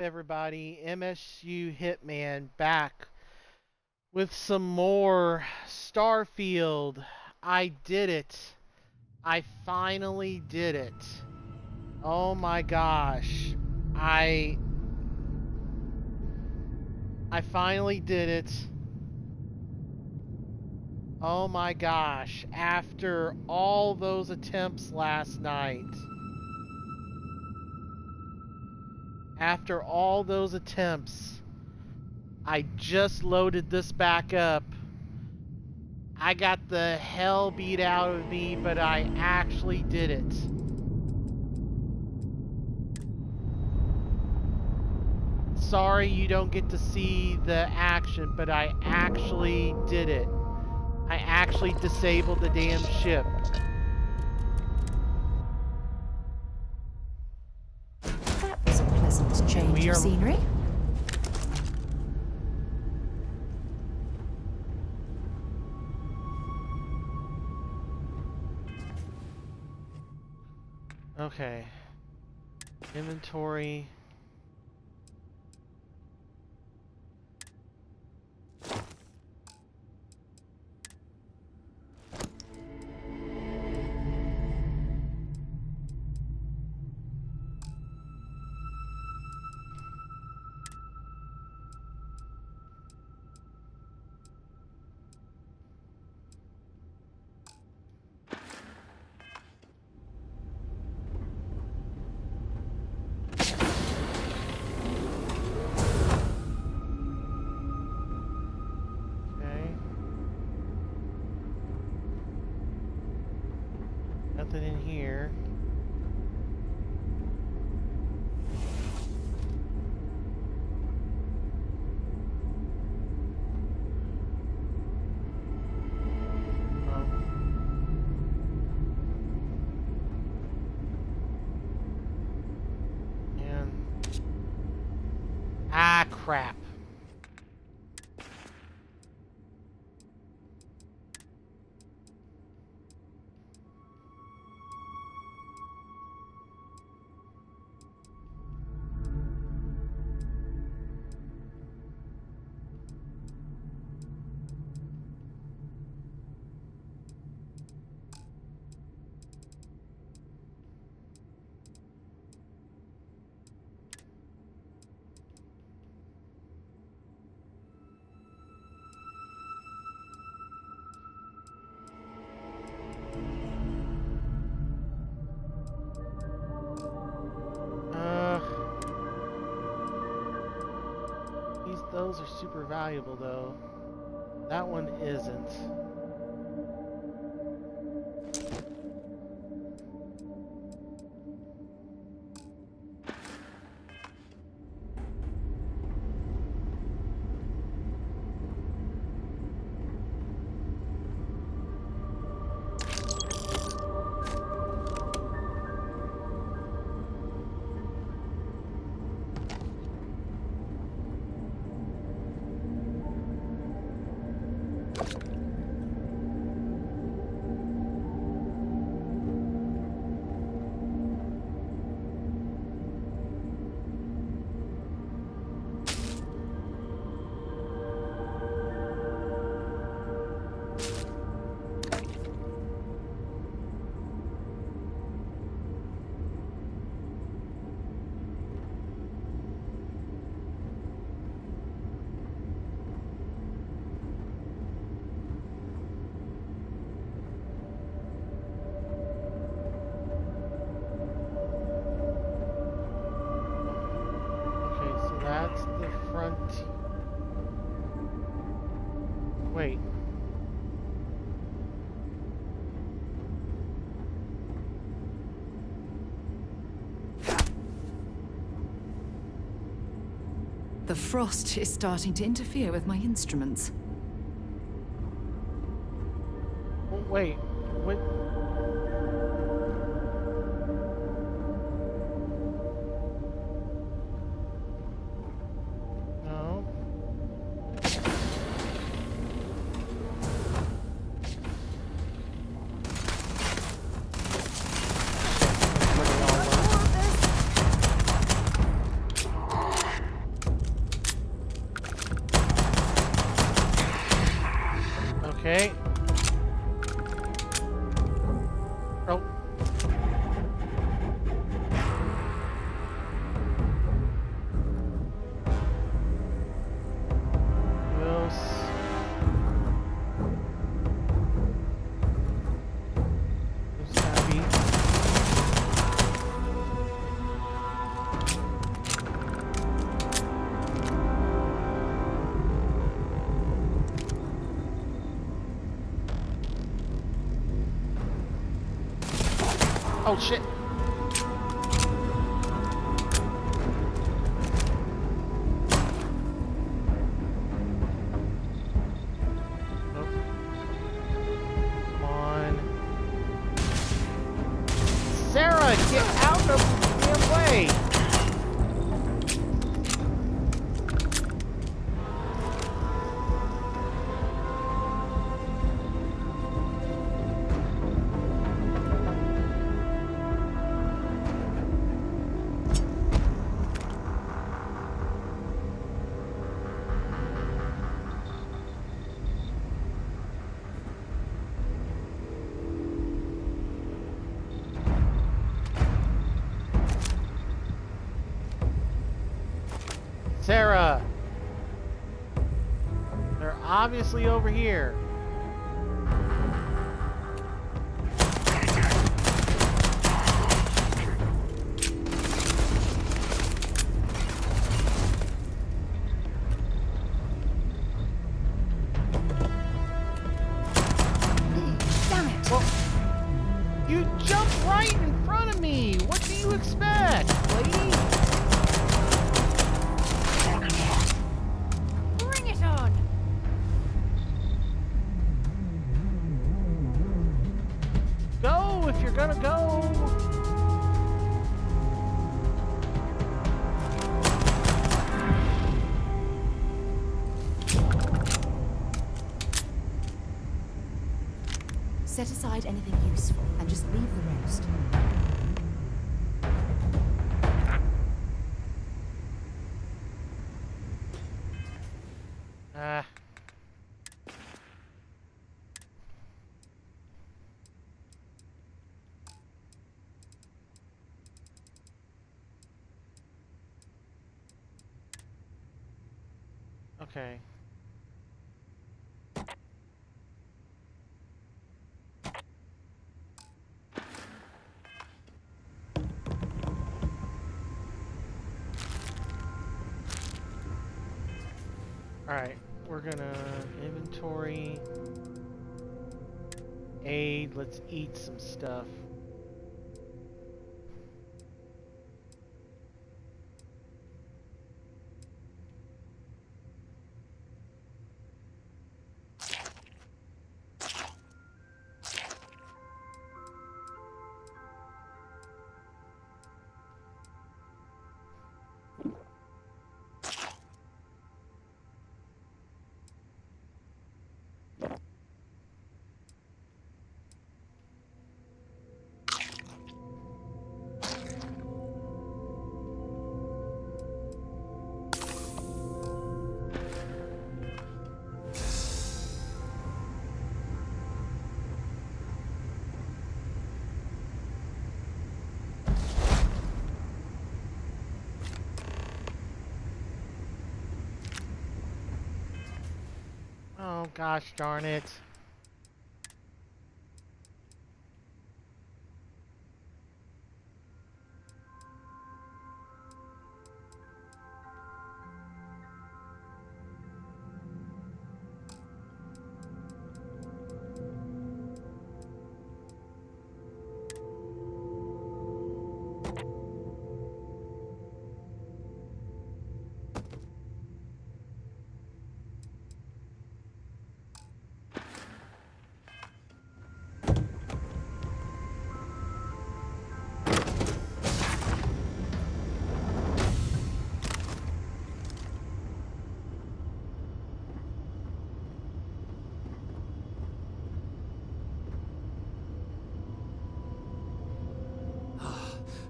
Everybody, MSUHitman back with some more Starfield. I did it. I finally did it. Oh my gosh. I finally did it. Oh my gosh. After all those attempts last night. After all those attempts, I just loaded this back up. I got the hell beat out of me, but I actually did it. Sorry you don't get to see the action, but I actually did it. I actually disabled the damn ship. That was a pleasant change of scenery. Okay. Inventory. Nothing in here. Ah, crap. Those are super valuable though. That one isn't. That's the front. Wait. The frost is starting to interfere with my instruments. Oh, wait. What? Okay. Oh. Who else? There's Abby. Oh shit. Nope. Come on. Sarah, get out of the damn way. Sarah! They're obviously over here. Damn it! Well, you jumped right in front of me! What do you expect, lady? Bring it on! Go if you're gonna go! Set aside anything useful and just leave the rest. Ah. Okay. Alright, we're gonna inventory, aid, let's eat some stuff. Oh gosh darn it.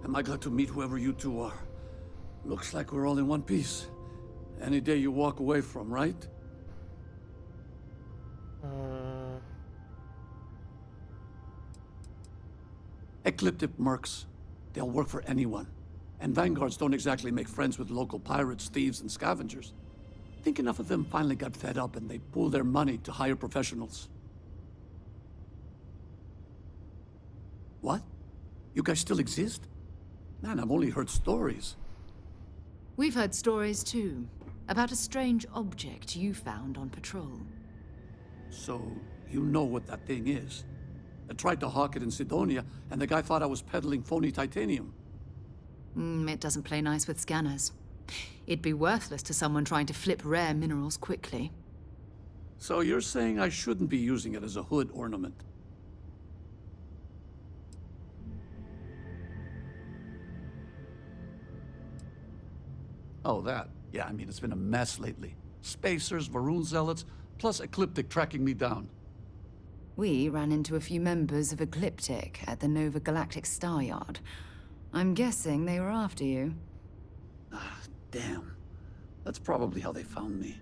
Am I glad to meet whoever you two are? Looks like we're all in one piece. Any day you walk away from, right? Ecliptic mercs. They'll work for anyone. And vanguards don't exactly make friends with local pirates, thieves, and scavengers. Think enough of them finally got fed up and they pooled their money to hire professionals. What? You guys still exist? Man, I've only heard stories. We've heard stories too, about a strange object you found on patrol. So, you know what that thing is? I tried to hawk it in Sidonia, and the guy thought I was peddling phony titanium. It doesn't play nice with scanners. It'd be worthless to someone trying to flip rare minerals quickly. So you're saying I shouldn't be using it as a hood ornament? Oh, that. Yeah, I mean, it's been a mess lately. Spacers, Varun zealots, plus Ecliptic tracking me down. We ran into a few members of Ecliptic at the Nova Galactic Star Yard. I'm guessing they were after you. Ah, damn. That's probably how they found me.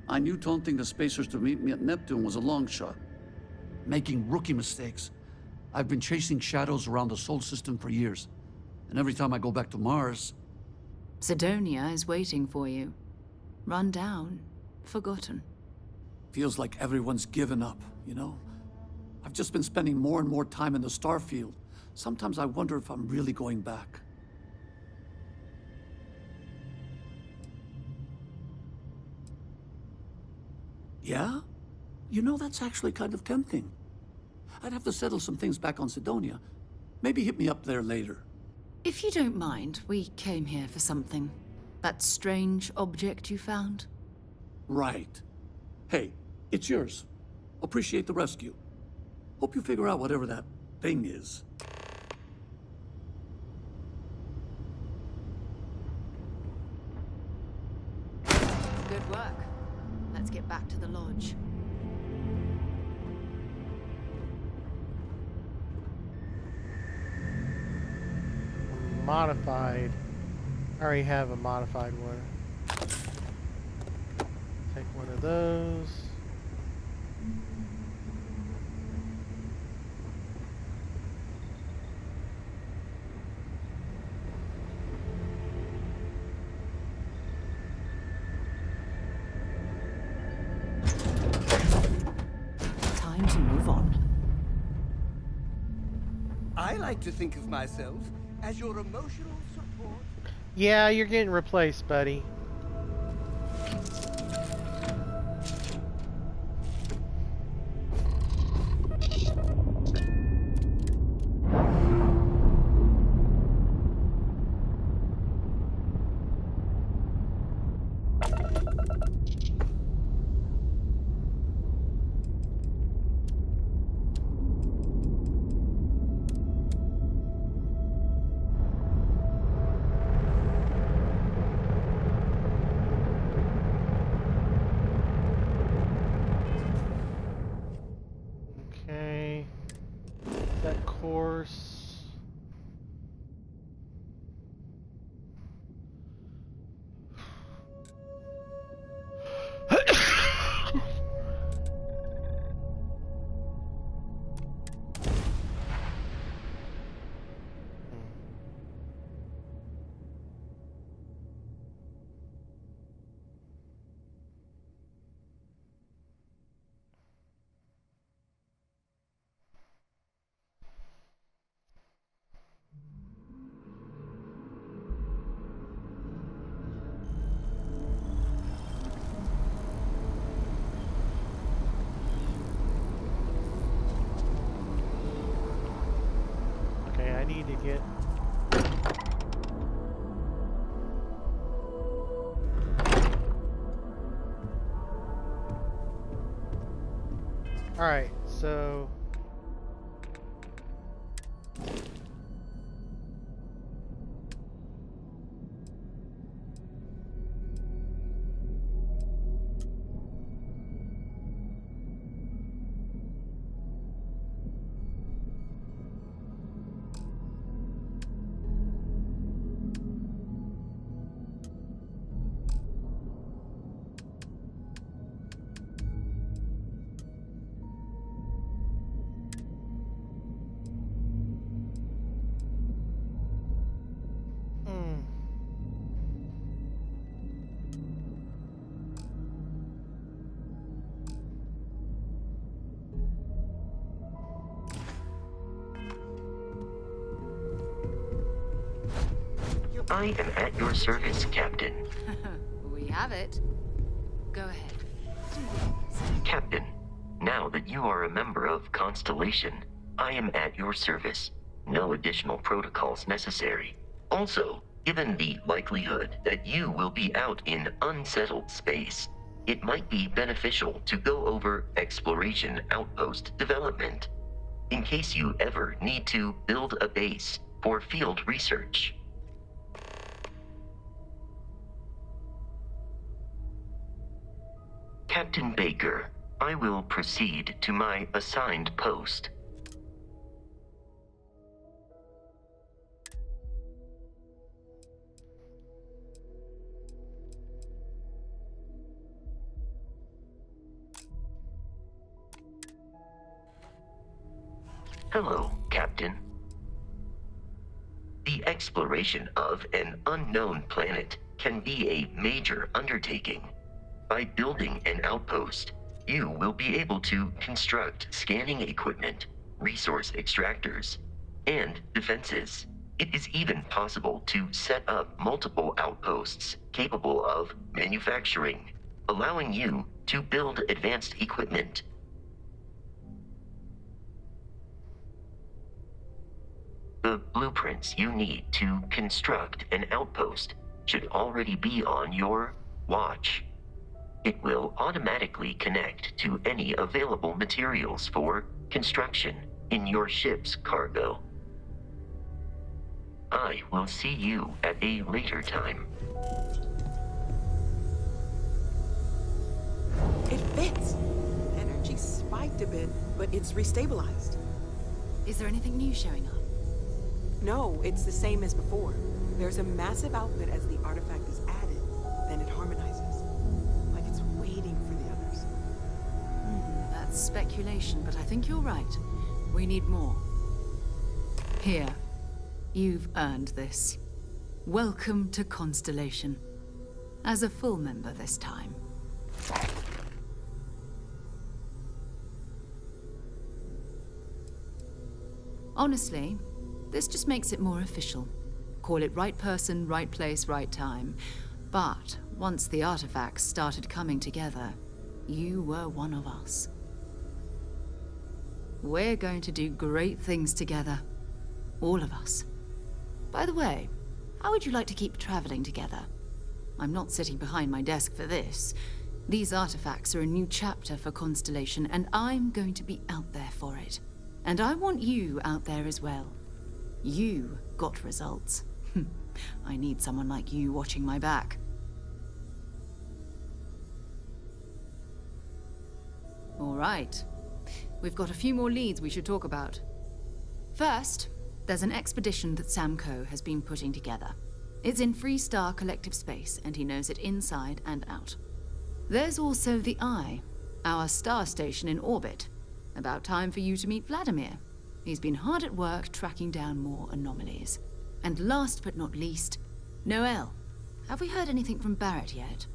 I knew taunting the Spacers to meet me at Neptune was a long shot. Making rookie mistakes. I've been chasing shadows around the Sol system for years. And every time I go back to Mars... Sidonia is waiting for you. Run down. Forgotten. Feels like everyone's given up, you know? I've just been spending more and more time in the Starfield. Sometimes I wonder if I'm really going back. Yeah? You know, that's actually kind of tempting. I'd have to settle some things back on Sidonia. Maybe hit me up there later. If you don't mind, we came here for something. That strange object you found? Right. Hey, it's yours. Appreciate the rescue. Hope you figure out whatever that thing is. Good work. Let's get back to the lodge. Modified. I already have a modified one. Take one of those. Time to move on. I like to think of myself as your emotional support. Yeah, you're getting replaced, buddy. Okay. That course. Okay, I need to get... Alright, so... I am at your service, Captain. We have it. Go ahead. Captain, now that you are a member of Constellation, I am at your service. No additional protocols necessary. Also, given the likelihood that you will be out in unsettled space, it might be beneficial to go over exploration outpost development, in case you ever need to build a base for field research. Captain Baker, I will proceed to my assigned post. Hello, Captain. The exploration of an unknown planet can be a major undertaking. By building an outpost, you will be able to construct scanning equipment, resource extractors, and defenses. It is even possible to set up multiple outposts capable of manufacturing, allowing you to build advanced equipment. The blueprints you need to construct an outpost should already be on your watch. It will automatically connect to any available materials for construction in your ship's cargo. I will see you at a later time. It fits. Energy spiked a bit, but it's restabilized. Is there anything new showing up? No, it's the same as before. There's a massive output as the artifact is added, then it harmonizes. Like it's waiting for the others. That's speculation, but I think you're right. We need more. Here. You've earned this. Welcome to Constellation. As a full member this time. Honestly, this just makes it more official. Call it right person, right place, right time. But once the artifacts started coming together, you were one of us. We're going to do great things together. All of us. By the way, how would you like to keep traveling together? I'm not sitting behind my desk for this. These artifacts are a new chapter for Constellation, and I'm going to be out there for it. And I want you out there as well. You got results. I need someone like you watching my back. All right. We've got a few more leads we should talk about. First, there's an expedition that Samco has been putting together. It's in Freestar Collective Space, and he knows it inside and out. There's also the Eye, our star station in orbit. About time for you to meet Vladimir. He's been hard at work tracking down more anomalies. And last but not least, Noel. Have we heard anything from Barrett yet?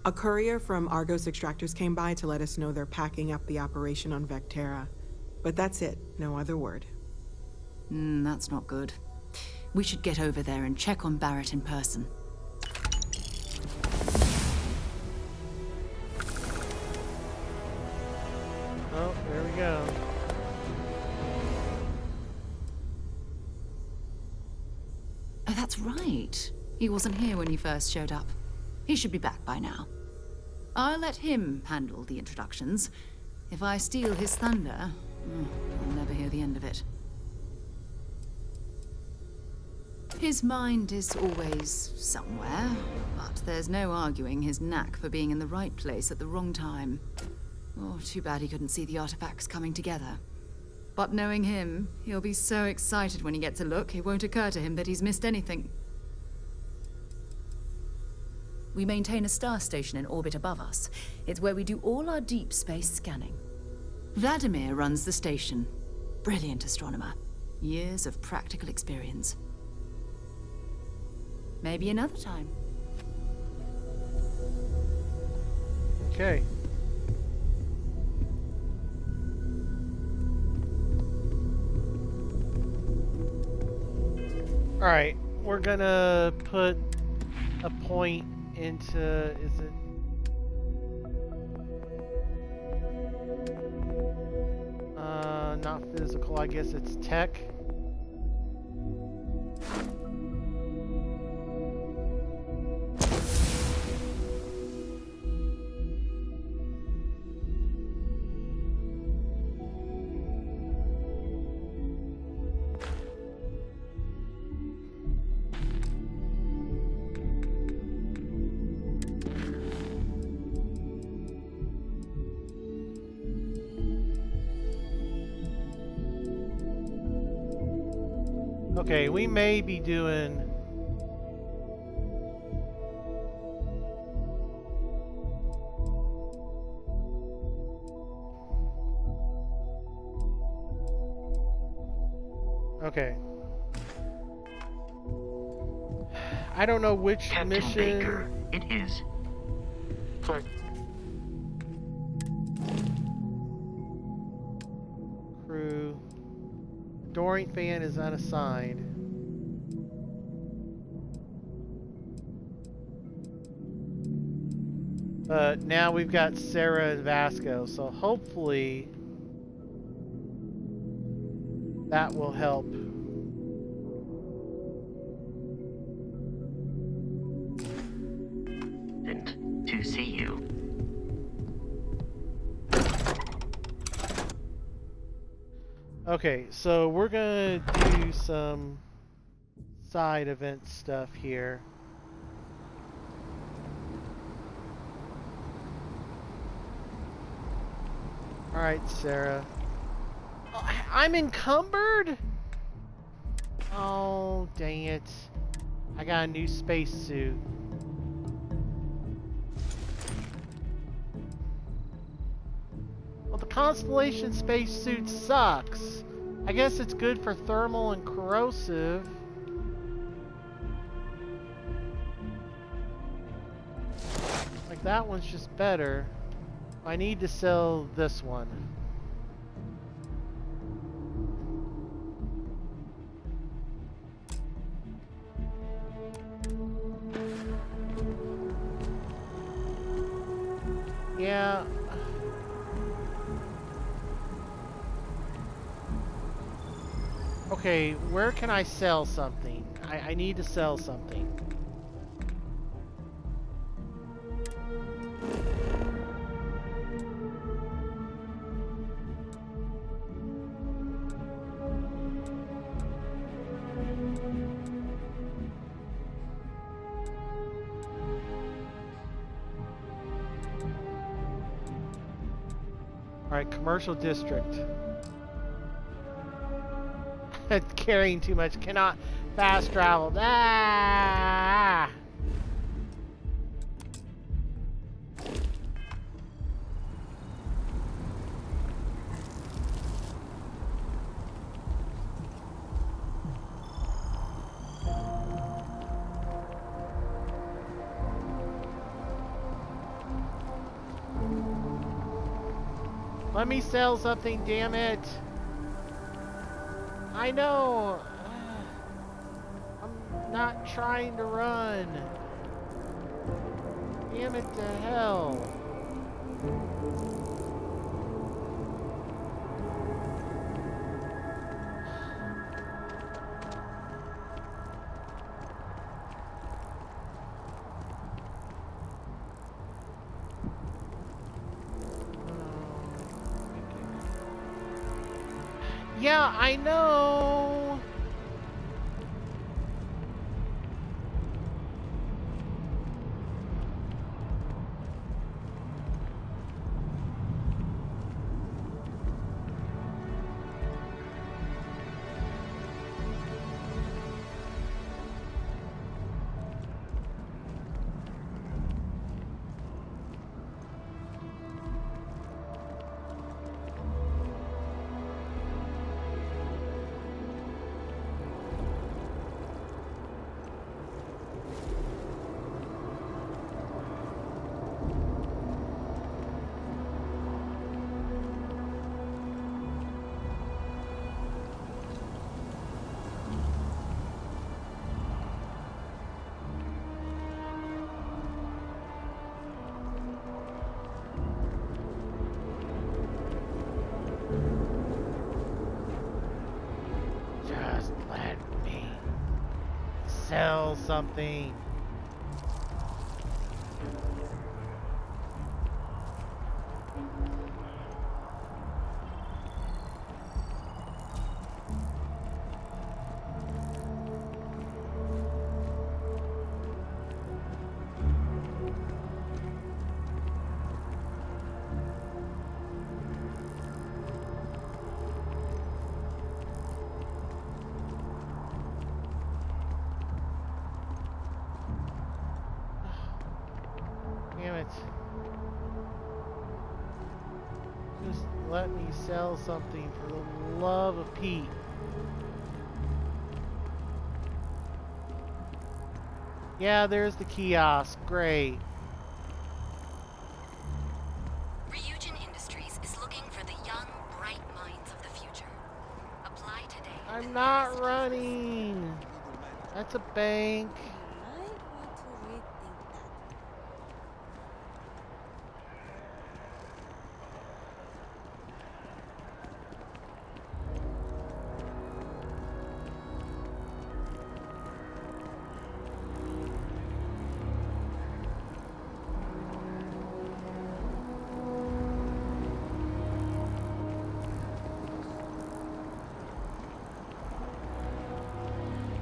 A courier from Argos Extractors came by to let us know they're packing up the operation on Vectera. But that's it, no other word. That's not good. We should get over there and check on Barrett in person. Oh, there we go. Oh, that's right. He wasn't here when you first showed up. He should be back by now. I'll let him handle the introductions. If I steal his thunder, I'll never hear the end of it. His mind is always somewhere, but there's no arguing his knack for being in the right place at the wrong time. Oh, too bad he couldn't see the artifacts coming together. But knowing him, he'll be so excited when he gets a look, it won't occur to him that he's missed anything. We maintain a star station in orbit above us. It's where we do all our deep space scanning. Vladimir runs the station. Brilliant astronomer. Years of practical experience. Maybe another time. Okay. Alright, we're gonna put a point into, is it? Not physical, I guess it's tech. Okay, we may be doing... Okay. I don't know which Captain mission... Baker, it is... Crew. Dooring fan is unassigned. But now we've got Sarah and Vasco, so hopefully that will help. And to see you. Okay, so we're gonna do some side event stuff here. Alright, Sarah. Oh, I'm encumbered? Oh, dang it. I got a new spacesuit. Well, the Constellation spacesuit sucks. I guess it's good for thermal and corrosive. Like, that one's just better. I need to sell this one. Yeah. Okay, where can I sell something? I need to sell something. Alright, commercial district. It's carrying too much. Cannot fast travel. Ah! Let me sell something, damn it. I know. I'm not trying to run. Damn it to hell. Yeah, I know. something. Damn it. Just let me sell something for the love of Pete. Yeah, there's the kiosk. Great. Ryujin Industries is looking for the young, bright minds of the future. Apply today. I'm not running. That's a bank. You might want to rethink that.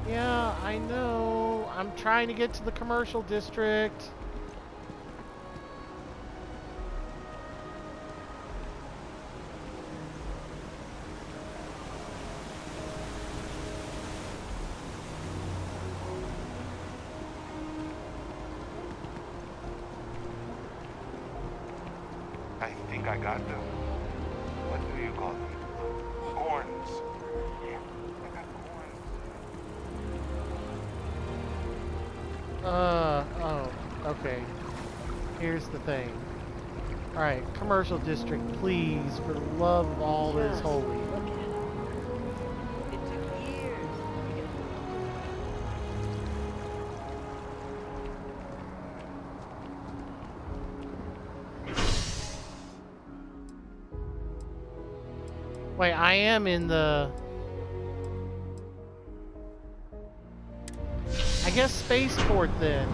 Yeah, I know. I'm trying to get to the commercial district. I think I got them. What do you call them? Horns. Yeah, I got horns. Oh, okay. Here's the thing. Alright, commercial district, please, for the love of all that is holy. Look at it. It took years to get Wait, I am in the... I guess spaceport then.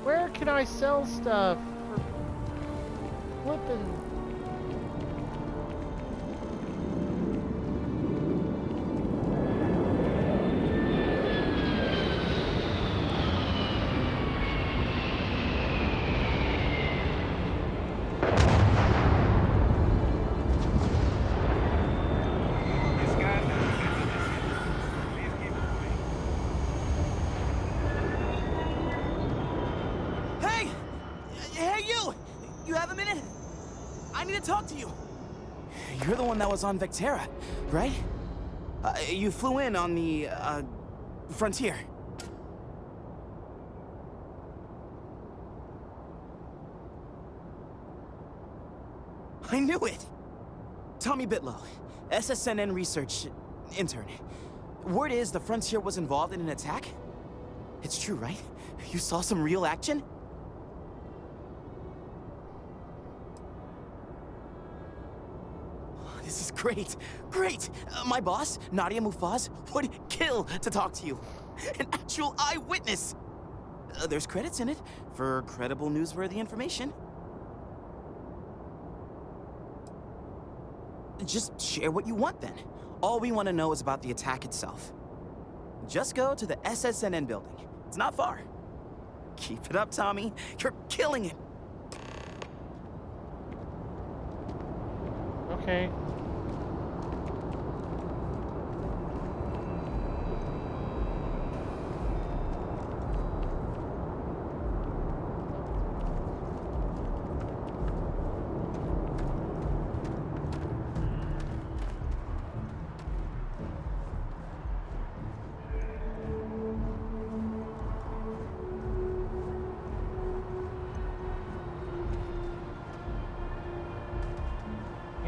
Where can I sell stuff for flipping? This guy, please keep moving. Hey! Hey, you! You have a minute? I need to talk to you. You're the one that was on Vectera, right? You flew in on the, Frontier. I knew it! Tommy Bitlow, SSNN research intern. Word is the Frontier was involved in an attack? It's true, right? You saw some real action? This is great. Great! My boss, Nadia Mufaz, would kill to talk to you. An actual eyewitness! There's credits in it for credible, newsworthy information. Just share what you want then. All we want to know is about the attack itself. Just go to the SSNN building. It's not far. Keep it up, Tommy. You're killing it. Okay.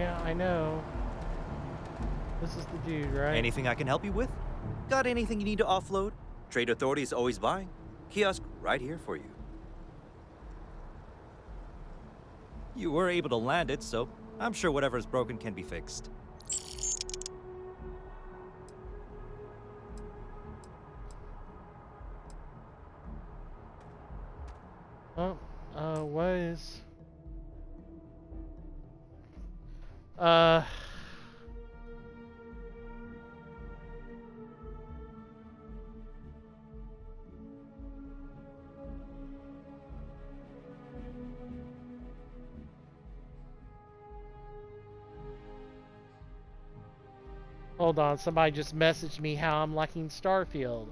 Yeah, I know. This is the dude, right? Anything I can help you with? Got anything you need to offload? Trade Authority is always buying. Kiosk right here for you. You were able to land it, so I'm sure whatever is broken can be fixed. Oh, what is... Hold on, somebody just messaged me how I'm liking Starfield.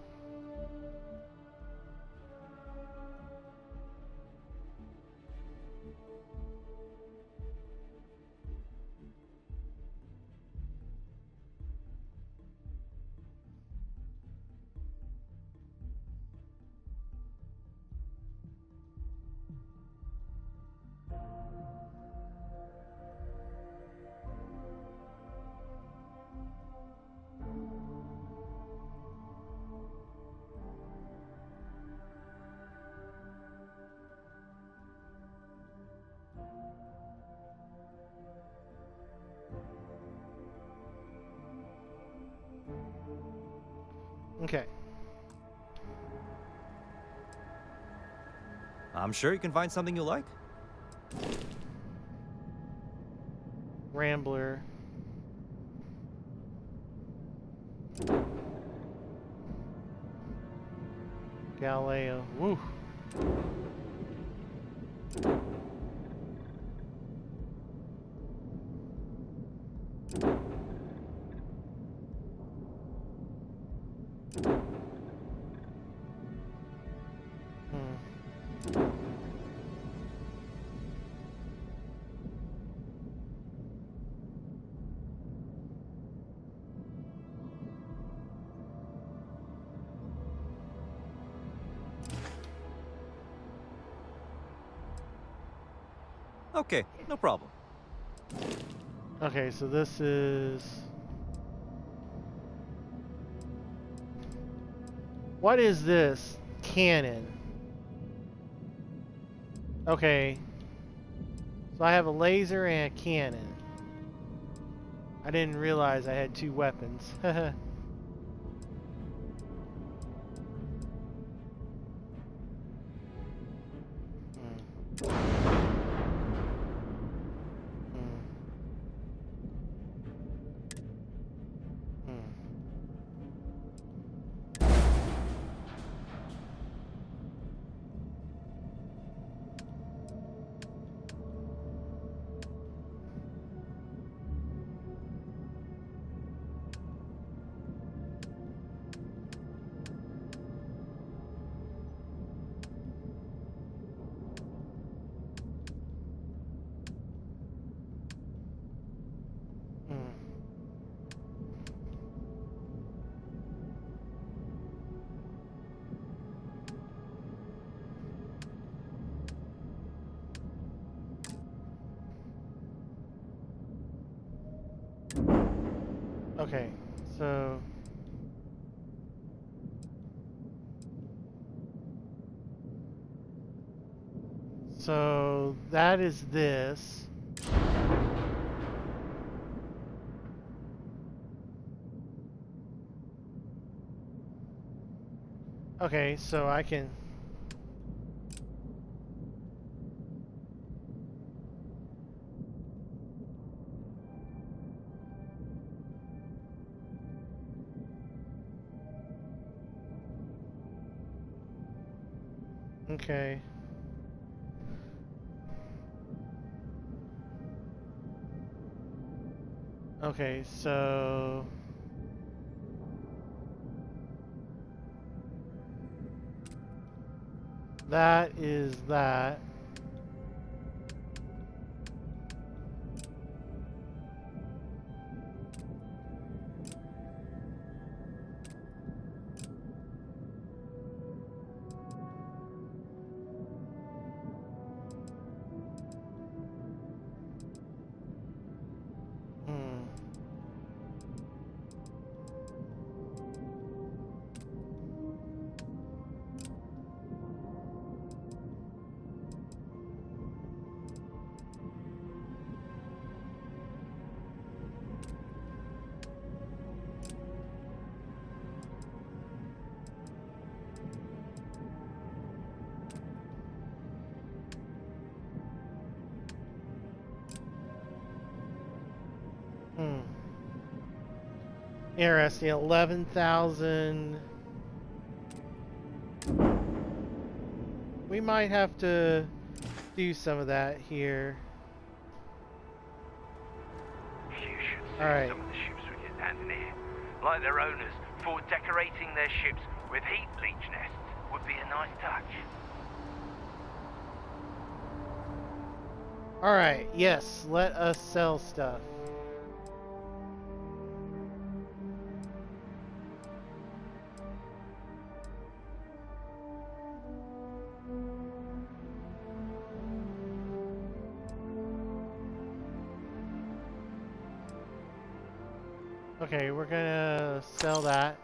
Okay. I'm sure you can find something you like. Rambler. Galileo. Woo. Okay, no problem. Okay, so this is... What is this? Cannon. Okay. So I have a laser and a cannon. I didn't realize I had two weapons. Okay, so... So that is this. Okay, so I can... Okay. Okay, so... That is that. Interesting. 11,000. We might have to do some of that here. You should see All right. some of the ships we get landing here. Like their owners, thought decorating their ships with heat leech nests would be a nice touch. All right. Yes. Let us sell stuff. Okay, we're gonna sell that.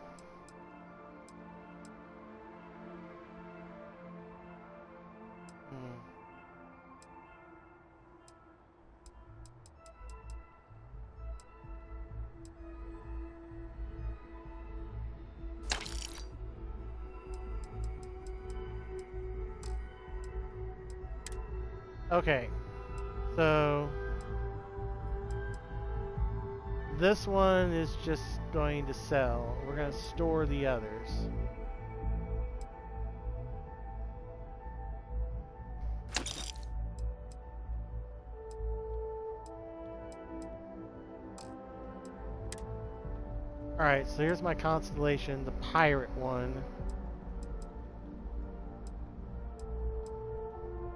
Okay, so this one is just going to sell. We're going to store the others. Alright, so here's my constellation, the pirate one.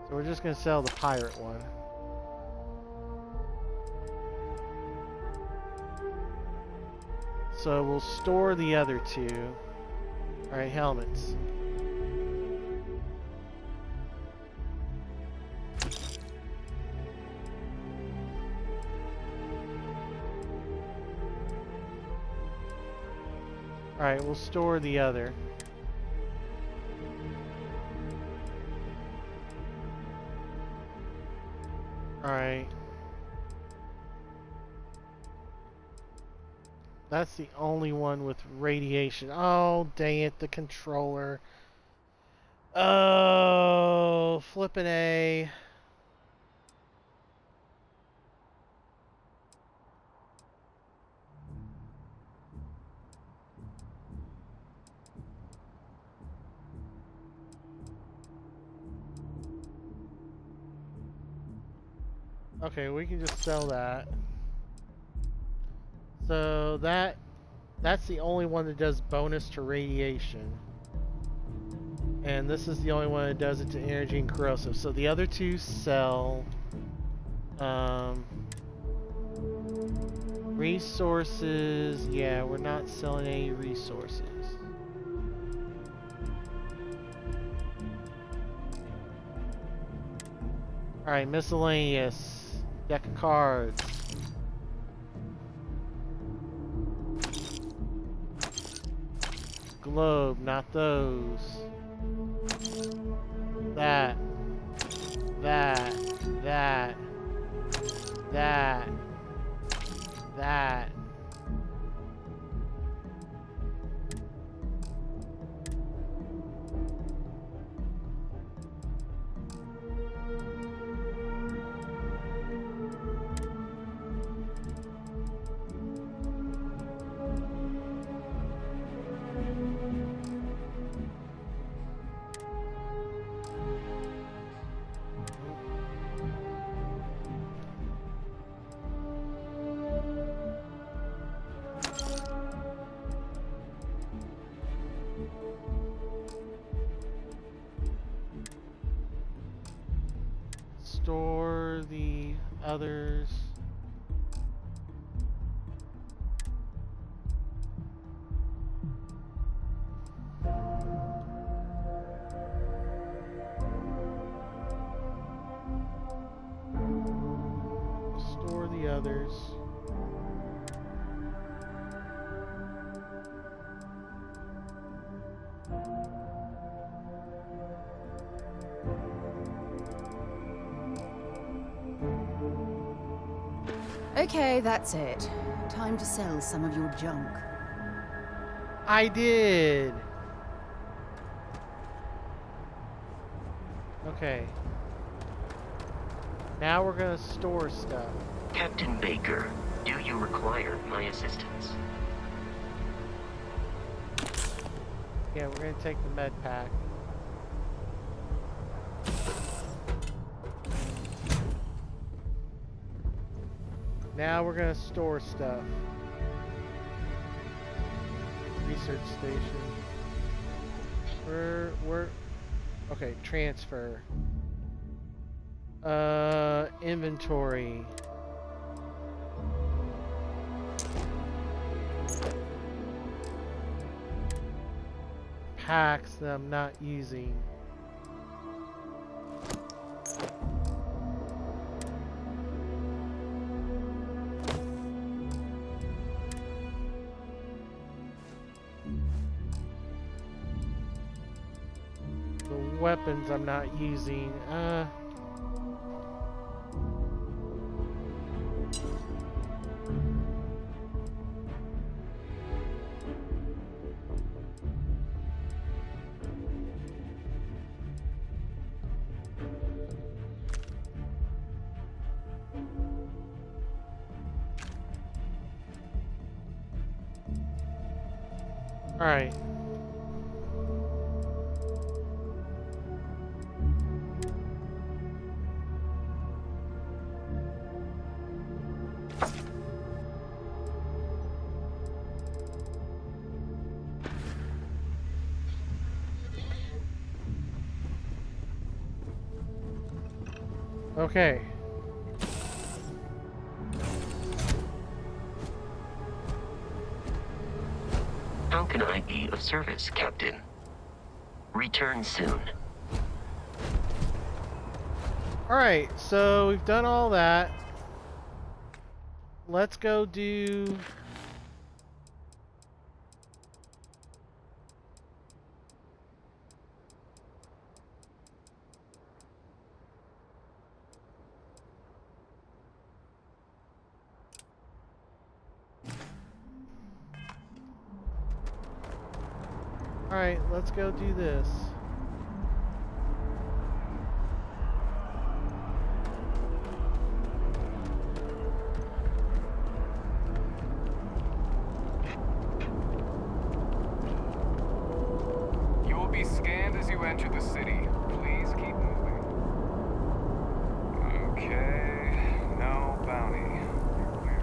So we're just going to sell the pirate one. So we'll store the other two. Alright, helmets. Alright, we'll store the other. Alright. That's the only one with radiation. Oh, dang it, the controller. Oh, flippin' A. Okay, we can just sell that. So that's the only one that does bonus to radiation. And this is the only one that does it to energy and corrosive. So the other two sell. Resources, yeah, we're not selling any resources. Alright, miscellaneous. Deck of cards. Globe, not those. That. That. That. That. That. Store the others. Store the others. Okay, that's it. Time to sell some of your junk. I did. Okay. Now we're gonna store stuff. Captain Baker, do you require my assistance? Yeah, we're gonna take the med pack. Now we're gonna store stuff. Research station. We're okay, transfer. Inventory. Packs that I'm not using. The weapons I'm not using. All right. Okay. How can I be of service, Captain? Return soon. Alright, so we've done all that. Let's go do... Alright, let's go do this. You will be scanned as you enter the city. Please keep moving. Okay, no bounty. You're clear.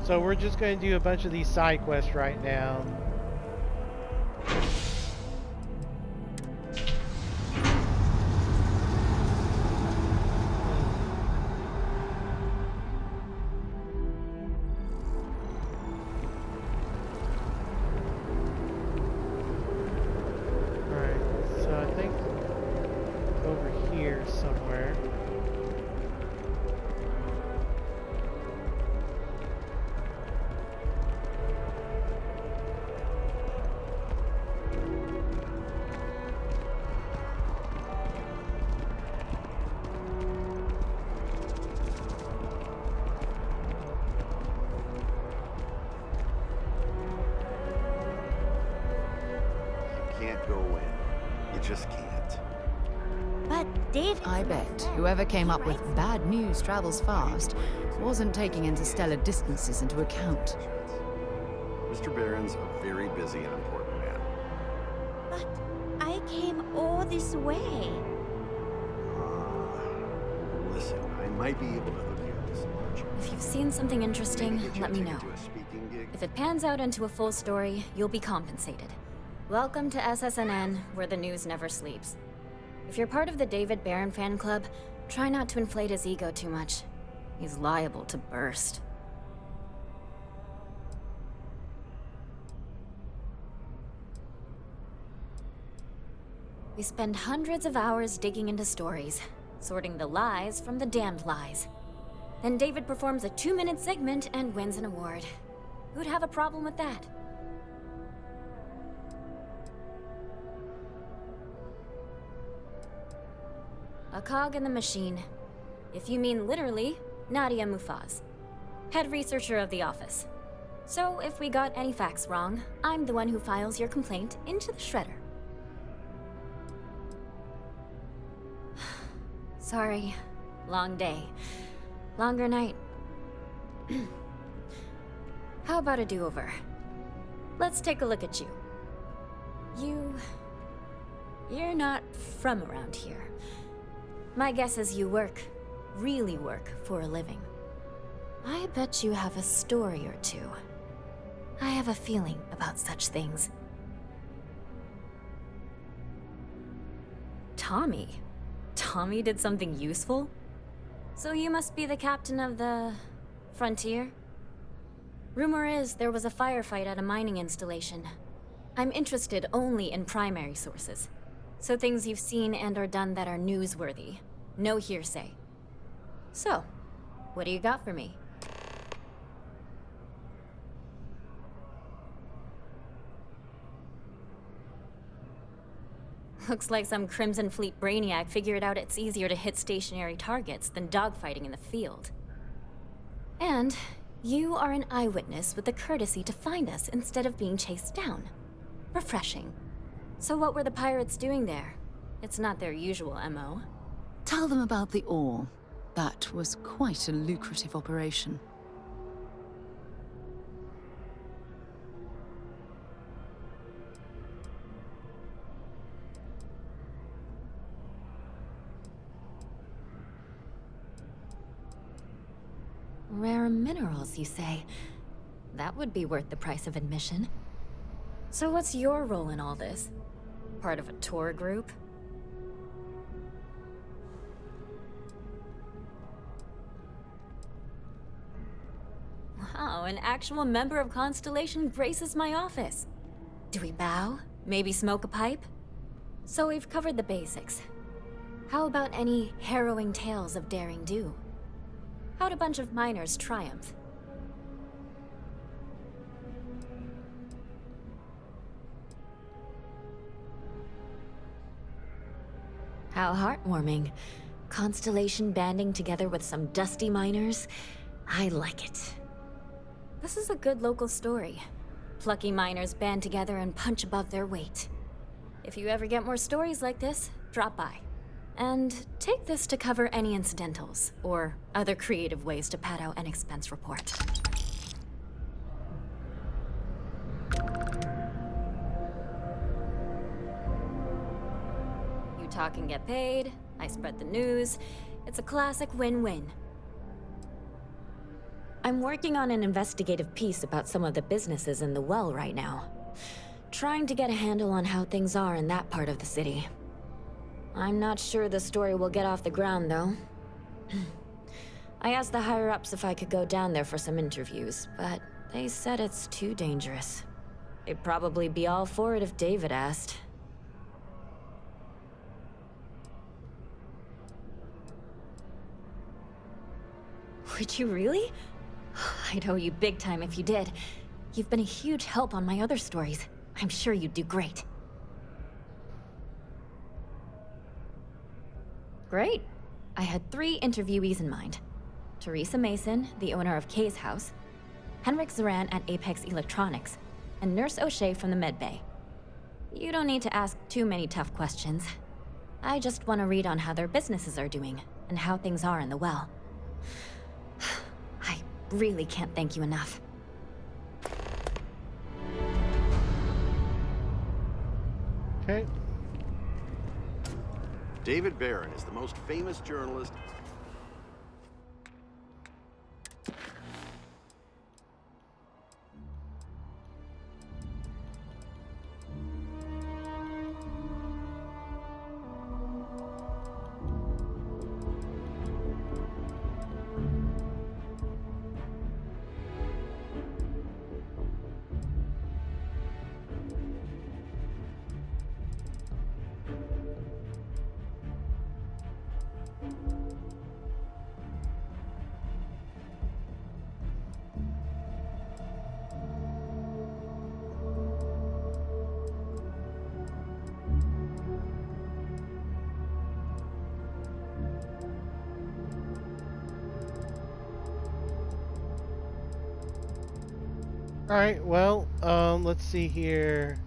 So we're just going to do a bunch of these side quests right now. Alright, so I think over here somewhere. Can't go in. You just can't. But Dave... I bet whoever came up with bad news travels fast wasn't taking interstellar distances into account. Mr. Barron's a very busy and important man. But I came all this way. Listen, I might be able to hook you up to some lunch. If you've seen something interesting, Get you let a me ticket know. to a speaking gig. If it pans out into a full story, you'll be compensated. Welcome to SSNN, where the news never sleeps. If you're part of the David Barron fan club, try not to inflate his ego too much. He's liable to burst. We spend hundreds of hours digging into stories, sorting the lies from the damned lies. Then David performs a 2-minute segment and wins an award. Who'd have a problem with that? A cog in the machine. If you mean literally, Nadia Mufaz. head researcher of the office. So if we got any facts wrong, I'm the one who files your complaint into the shredder. Sorry. Long day. Longer night. How about a do-over? Let's take a look at you. You're not from around here. My guess is you really work for a living. I bet you have a story or two. I have a feeling about such things. Tommy? Tommy did something useful? So you must be the captain of the... Frontier? Rumor is there was a firefight at a mining installation. I'm interested only in primary sources. So things you've seen and or done that are newsworthy. No hearsay. So, what do you got for me? Looks like some Crimson Fleet brainiac figured out it's easier to hit stationary targets than dogfighting in the field. And you are an eyewitness with the courtesy to find us instead of being chased down. Refreshing. So what were the pirates doing there? It's not their usual MO. Tell them about the ore. That was quite a lucrative operation. Rare minerals, you say? That would be worth the price of admission. So what's your role in all this? Part of a tour group? Wow, an actual member of Constellation graces my office. Do we bow? Maybe smoke a pipe? So we've covered the basics. How about any harrowing tales of daring do? How'd a bunch of miners triumph? How heartwarming. Constellation banding together with some dusty miners. I like it. This is a good local story. Plucky miners band together and punch above their weight. If you ever get more stories like this, drop by. And take this to cover any incidentals, or other creative ways to pad out an expense report. You talk and get paid, I spread the news. It's a classic win-win. I'm working on an investigative piece about some of the businesses in the well right now. Trying to get a handle on how things are in that part of the city. I'm not sure the story will get off the ground, though. I asked the higher-ups if I could go down there for some interviews, but they said it's too dangerous. They'd probably be all for it if David asked. Would you really? I'd owe you big time if you did. You've been a huge help on my other stories. I'm sure you'd do great. Great. I had 3 interviewees in mind. Teresa Mason, the owner of Kay's house, Henrik Zoran at Apex Electronics, and Nurse O'Shea from the medbay. You don't need to ask too many tough questions. I just want to read on how their businesses are doing, and how things are in the well. I really can't thank you enough. Okay. David Barron is the most famous journalist. Alright, well, let's see here.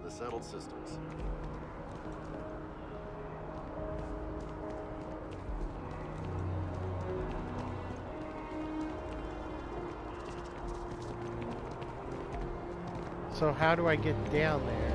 The settled systems. So how do I get down there?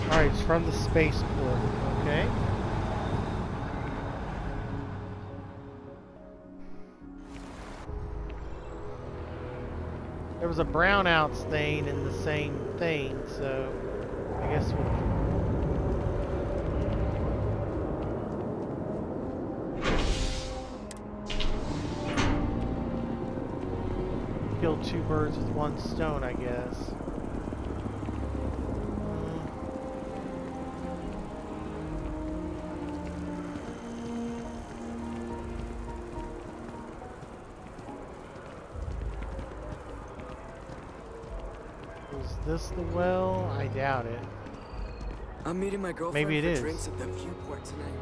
Alright, it's from the spaceport, okay. There was a brownout stain in the same thing, so I guess we'll... kill two birds with one stone, I guess. Is this the well? I doubt it. I'm meeting my girlfriend Maybe it for is. drinks at the viewport tonight.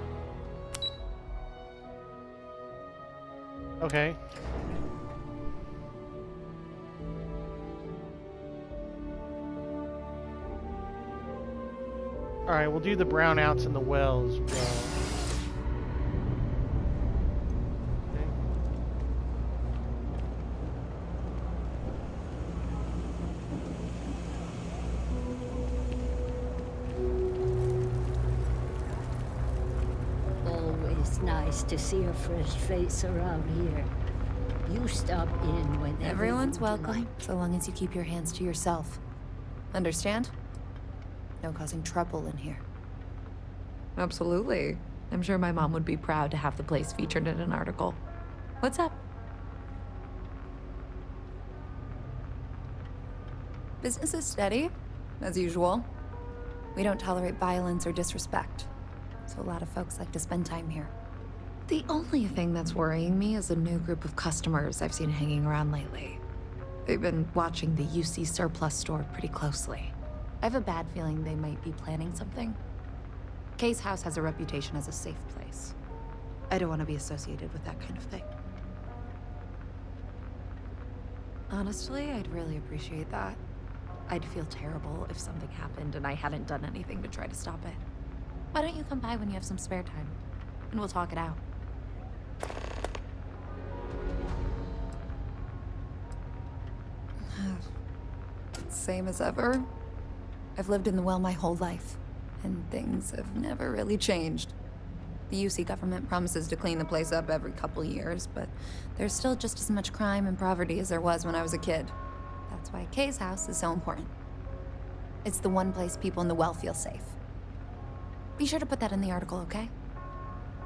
Okay. Alright, we'll do the brownouts in the well as well. Always nice to see a fresh face around here. You stop in whenever. Everyone's you'd welcome, like. so long as you keep your hands to yourself. Understand? No causing trouble in here. Absolutely. I'm sure my mom would be proud to have the place featured in an article. What's up? Business is steady, as usual. We don't tolerate violence or disrespect, so a lot of folks like to spend time here. The only thing that's worrying me is a new group of customers I've seen hanging around lately. They've been watching the UC surplus store pretty closely. I have a bad feeling they might be planning something. Kay's house has a reputation as a safe place. I don't want to be associated with that kind of thing. Honestly, I'd really appreciate that. I'd feel terrible if something happened and I hadn't done anything to try to stop it. Why don't you come by when you have some spare time, and we'll talk it out. Same as ever. I've lived in the well my whole life, and things have never really changed. The UC government promises to clean the place up every couple years, but there's still just as much crime and poverty as there was when I was a kid. That's why Kay's house is so important. It's the one place people in the well feel safe. Be sure to put that in the article, okay?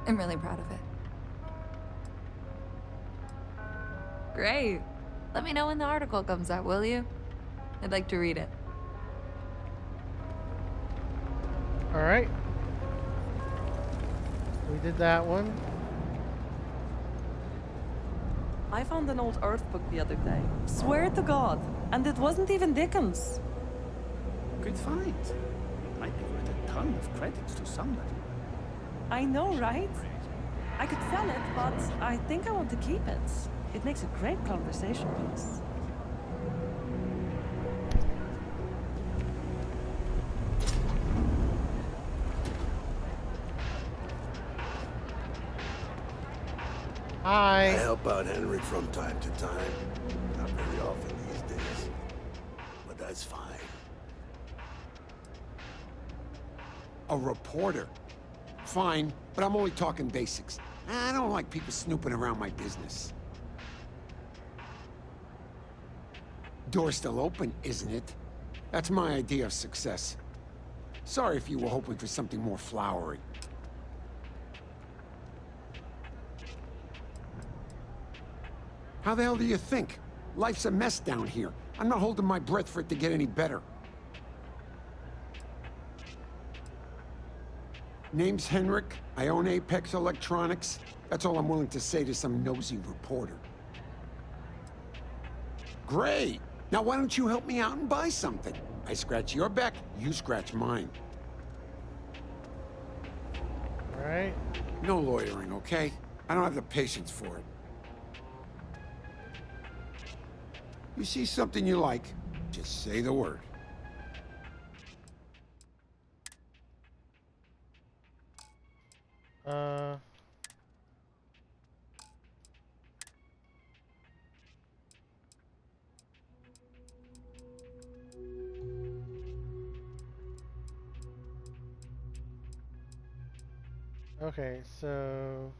I'm really proud of it. Great. Let me know when the article comes out, will you? I'd like to read it. Alright. We did that one. I found an old Earth book the other day. Swear to God. And it wasn't even Dickens. Good find. Might be worth a ton of credits to somebody. I know, right? I could sell it, but I think I want to keep it. It makes a great conversation piece. Hi. I help out Henrik from time to time. Not very often these days. But that's fine. A reporter. Fine, but I'm only talking basics. I don't like people snooping around my business. Door's still open, isn't it? That's my idea of success. Sorry if you were hoping for something more flowery. How the hell do you think? Life's a mess down here. I'm not holding my breath for it to get any better. Name's Henrik. I own Apex Electronics. That's all I'm willing to say to some nosy reporter. Great! Now why don't you help me out and buy something? I scratch your back, you scratch mine. All right. No loitering, okay? I don't have the patience for it. You see something you like, just say the word. Okay, so...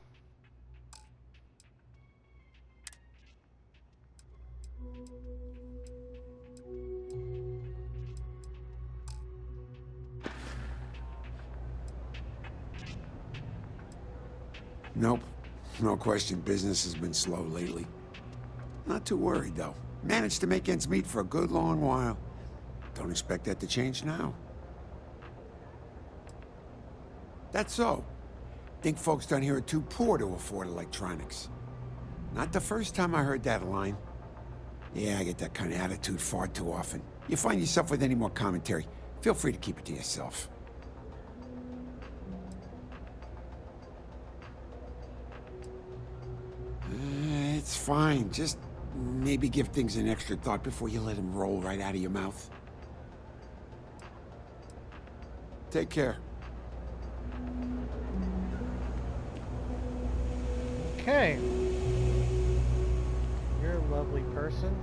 Nope. No question, business has been slow lately. Not too worried, though. Managed to make ends meet for a good long while. Don't expect that to change now. That's so. Think folks down here are too poor to afford electronics. Not the first time I heard that line. Yeah, I get that kind of attitude far too often. You find yourself with any more commentary, feel free to keep it to yourself. It's fine. Just maybe give things an extra thought before you let them roll right out of your mouth. Take care. Okay. You're a lovely person.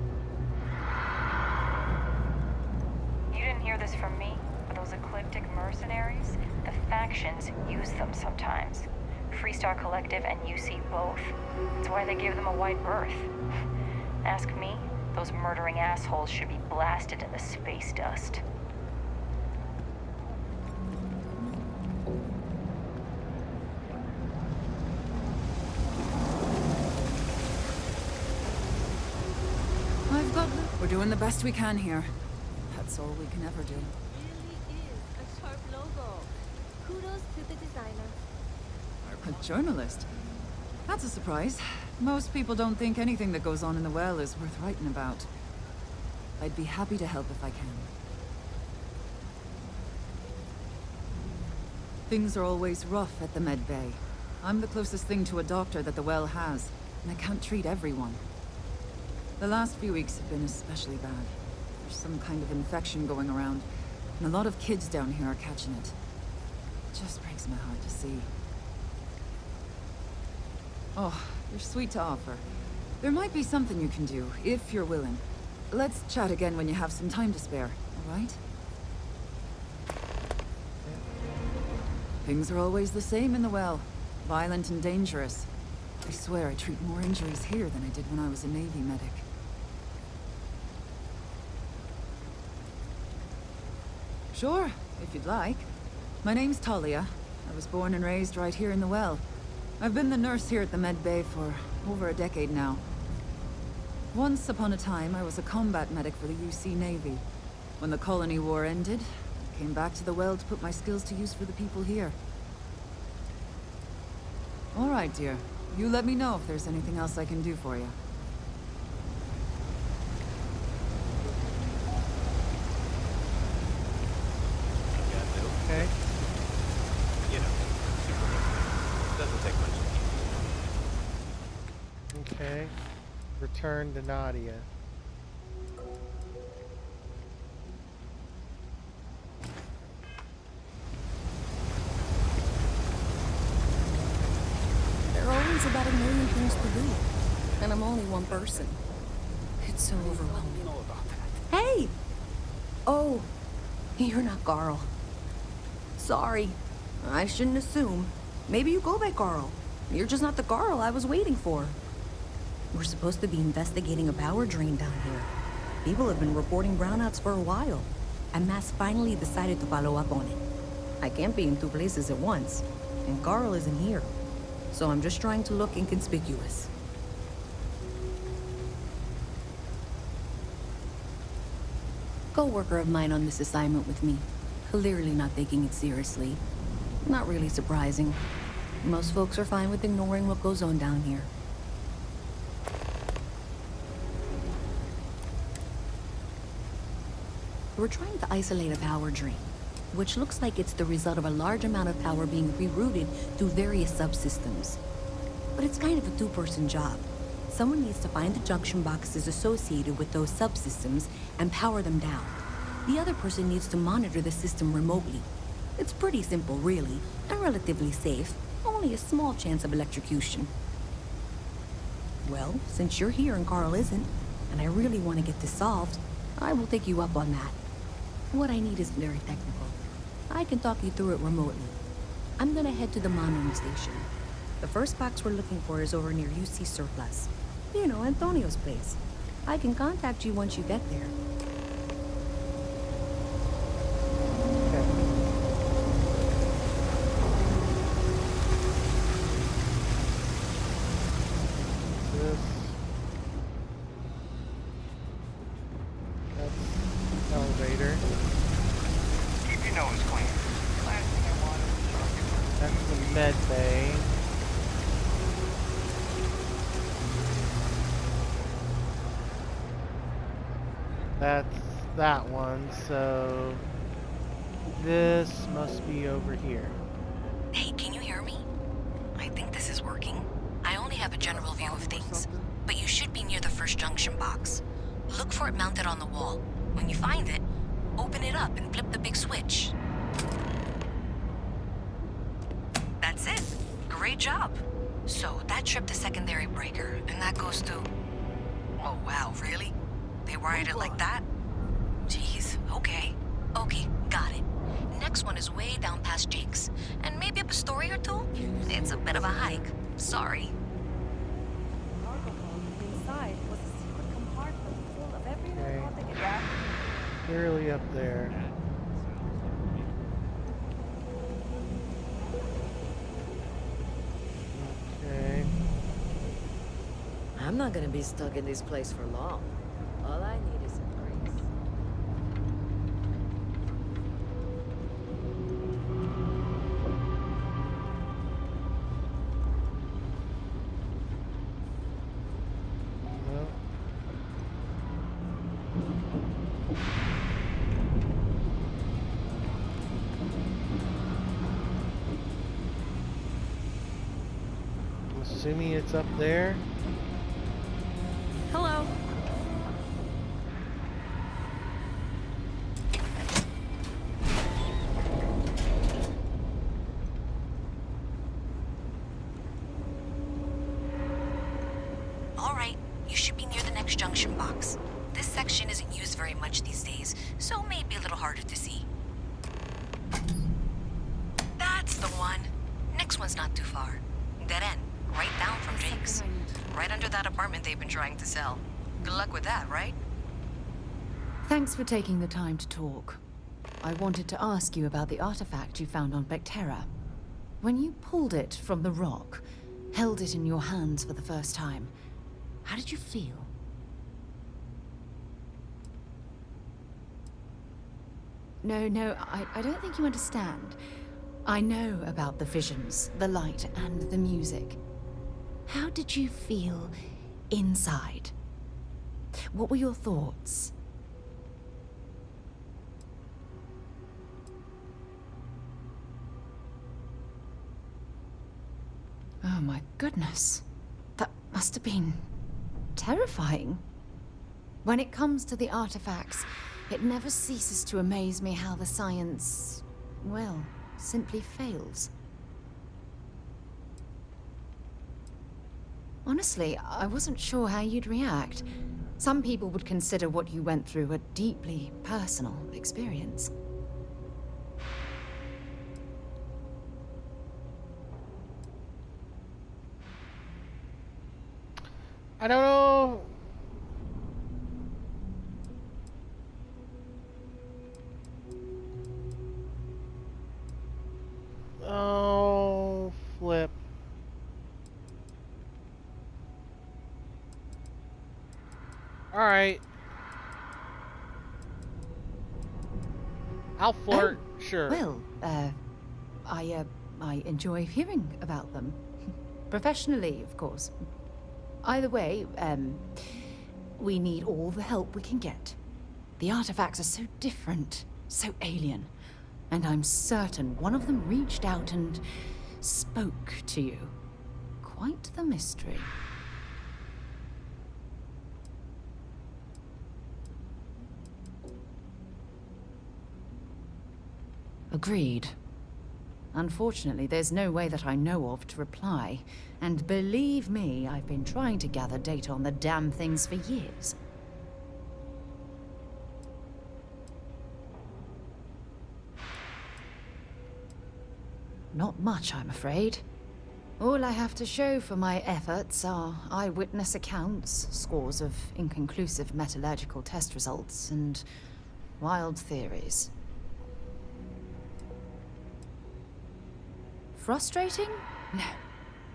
You didn't hear this from me, but those ecliptic mercenaries, the factions use them sometimes. Freestar Collective and UC both. That's why they give them a wide berth. Ask me, those murdering assholes should be blasted in the space dust. I've got them. We're doing the best we can here. That's all we can ever do. Really is a sharp logo. Kudos to the designer. A journalist? That's a surprise. Most people don't think anything that goes on in the well is worth writing about. I'd be happy to help if I can. Things are always rough at the Med Bay. I'm the closest thing to a doctor that the well has, and I can't treat everyone. The last few weeks have been especially bad. There's some kind of infection going around, and a lot of kids down here are catching it. It just breaks my heart to see. Oh, you're sweet to offer. There might be something you can do, if you're willing. Let's chat again when you have some time to spare, all right? Things are always the same in the well. Violent and dangerous. I swear I treat more injuries here than I did when I was a Navy medic. Sure, if you'd like. My name's Talia. I was born and raised right here in the well. I've been the nurse here at the Med Bay for over a decade now. Once upon a time, I was a combat medic for the UC Navy. When the colony war ended, I came back to the well to put my skills to use for the people here. All right, dear. You let me know if there's anything else I can do for you. Return to Nadia. There are always about a million things to do, and I'm only one person. It's so overwhelming. Hey! Oh, you're not Carl. Sorry. I shouldn't assume. Maybe you go by Carl. You're just not the Carl I was waiting for. We're supposed to be investigating a power drain down here. People have been reporting brownouts for a while, and Mass finally decided to follow up on it. I can't be in two places at once, and Carl isn't here. So I'm just trying to look inconspicuous. Coworker of mine on this assignment with me. Clearly not taking it seriously. Not really surprising. Most folks are fine with ignoring what goes on down here. We're trying to isolate a power drain, which looks like it's the result of a large amount of power being rerouted through various subsystems. But it's kind of a two-person job. Someone needs to find the junction boxes associated with those subsystems and power them down. The other person needs to monitor the system remotely. It's pretty simple, really, and relatively safe. Only a small chance of electrocution. Well, since you're here and Carl isn't, and I really want to get this solved, I will take you up on that. What I need isn't very technical. I can talk you through it remotely. I'm gonna head to the monitoring station. The first box we're looking for is over near UC Surplus. You know, Antonio's place. I can contact you once you get there. Elevator. Keep your nose clean. Last thing I want is a truck. That's the med bay. That's that one, so this must be over here. Hey, can you hear me? I think this is working. I only have a general view of things, but you should be near the first junction box. Look for it mounted on the wall. When you find it, open it up and flip the big switch. That's it. Great job. So that tripped the secondary breaker, and that goes to... Oh, wow, really? They wired it like that? Jeez, okay. Okay, got it. Next one is way down past Jake's, and maybe up a story or two? It's a bit of a hike. Sorry. Inside was a secret compartment full of every little thing. Yeah. Clearly up there. Okay. I'm not gonna be stuck in this place for long. All I need is some grace. No. I'm assuming it's up there. Hello. All right, you should be near the next junction box. This section isn't used very much these days, so maybe a little harder to see. That's the one. Next one's not too far. Dead end, right down from Jake's. Right under that apartment they've been trying to sell. Good luck with that, right? Thanks for taking the time to talk. I wanted to ask you about the artifact you found on Vectera. When you pulled it from the rock, held it in your hands for the first time, how did you feel? No, I don't think you understand. I know about the visions, the light, and the music. How did you feel inside? What were your thoughts? Oh my goodness. That must have been terrifying. When it comes to the artifacts, it never ceases to amaze me how the science, well, simply fails. Honestly, I wasn't sure how you'd react. Some people would consider what you went through a deeply personal experience. I don't know. Oh, flip. All right. I'll flirt, sure. Well, I enjoy hearing about them. Professionally, of course. Either way, we need all the help we can get. The artifacts are so different, so alien. And I'm certain one of them reached out and spoke to you. Quite the mystery. Agreed. Unfortunately, there's no way that I know of to reply. And believe me, I've been trying to gather data on the damn things for years. Not much, I'm afraid. All I have to show for my efforts are eyewitness accounts, scores of inconclusive metallurgical test results, and wild theories. Frustrating? No.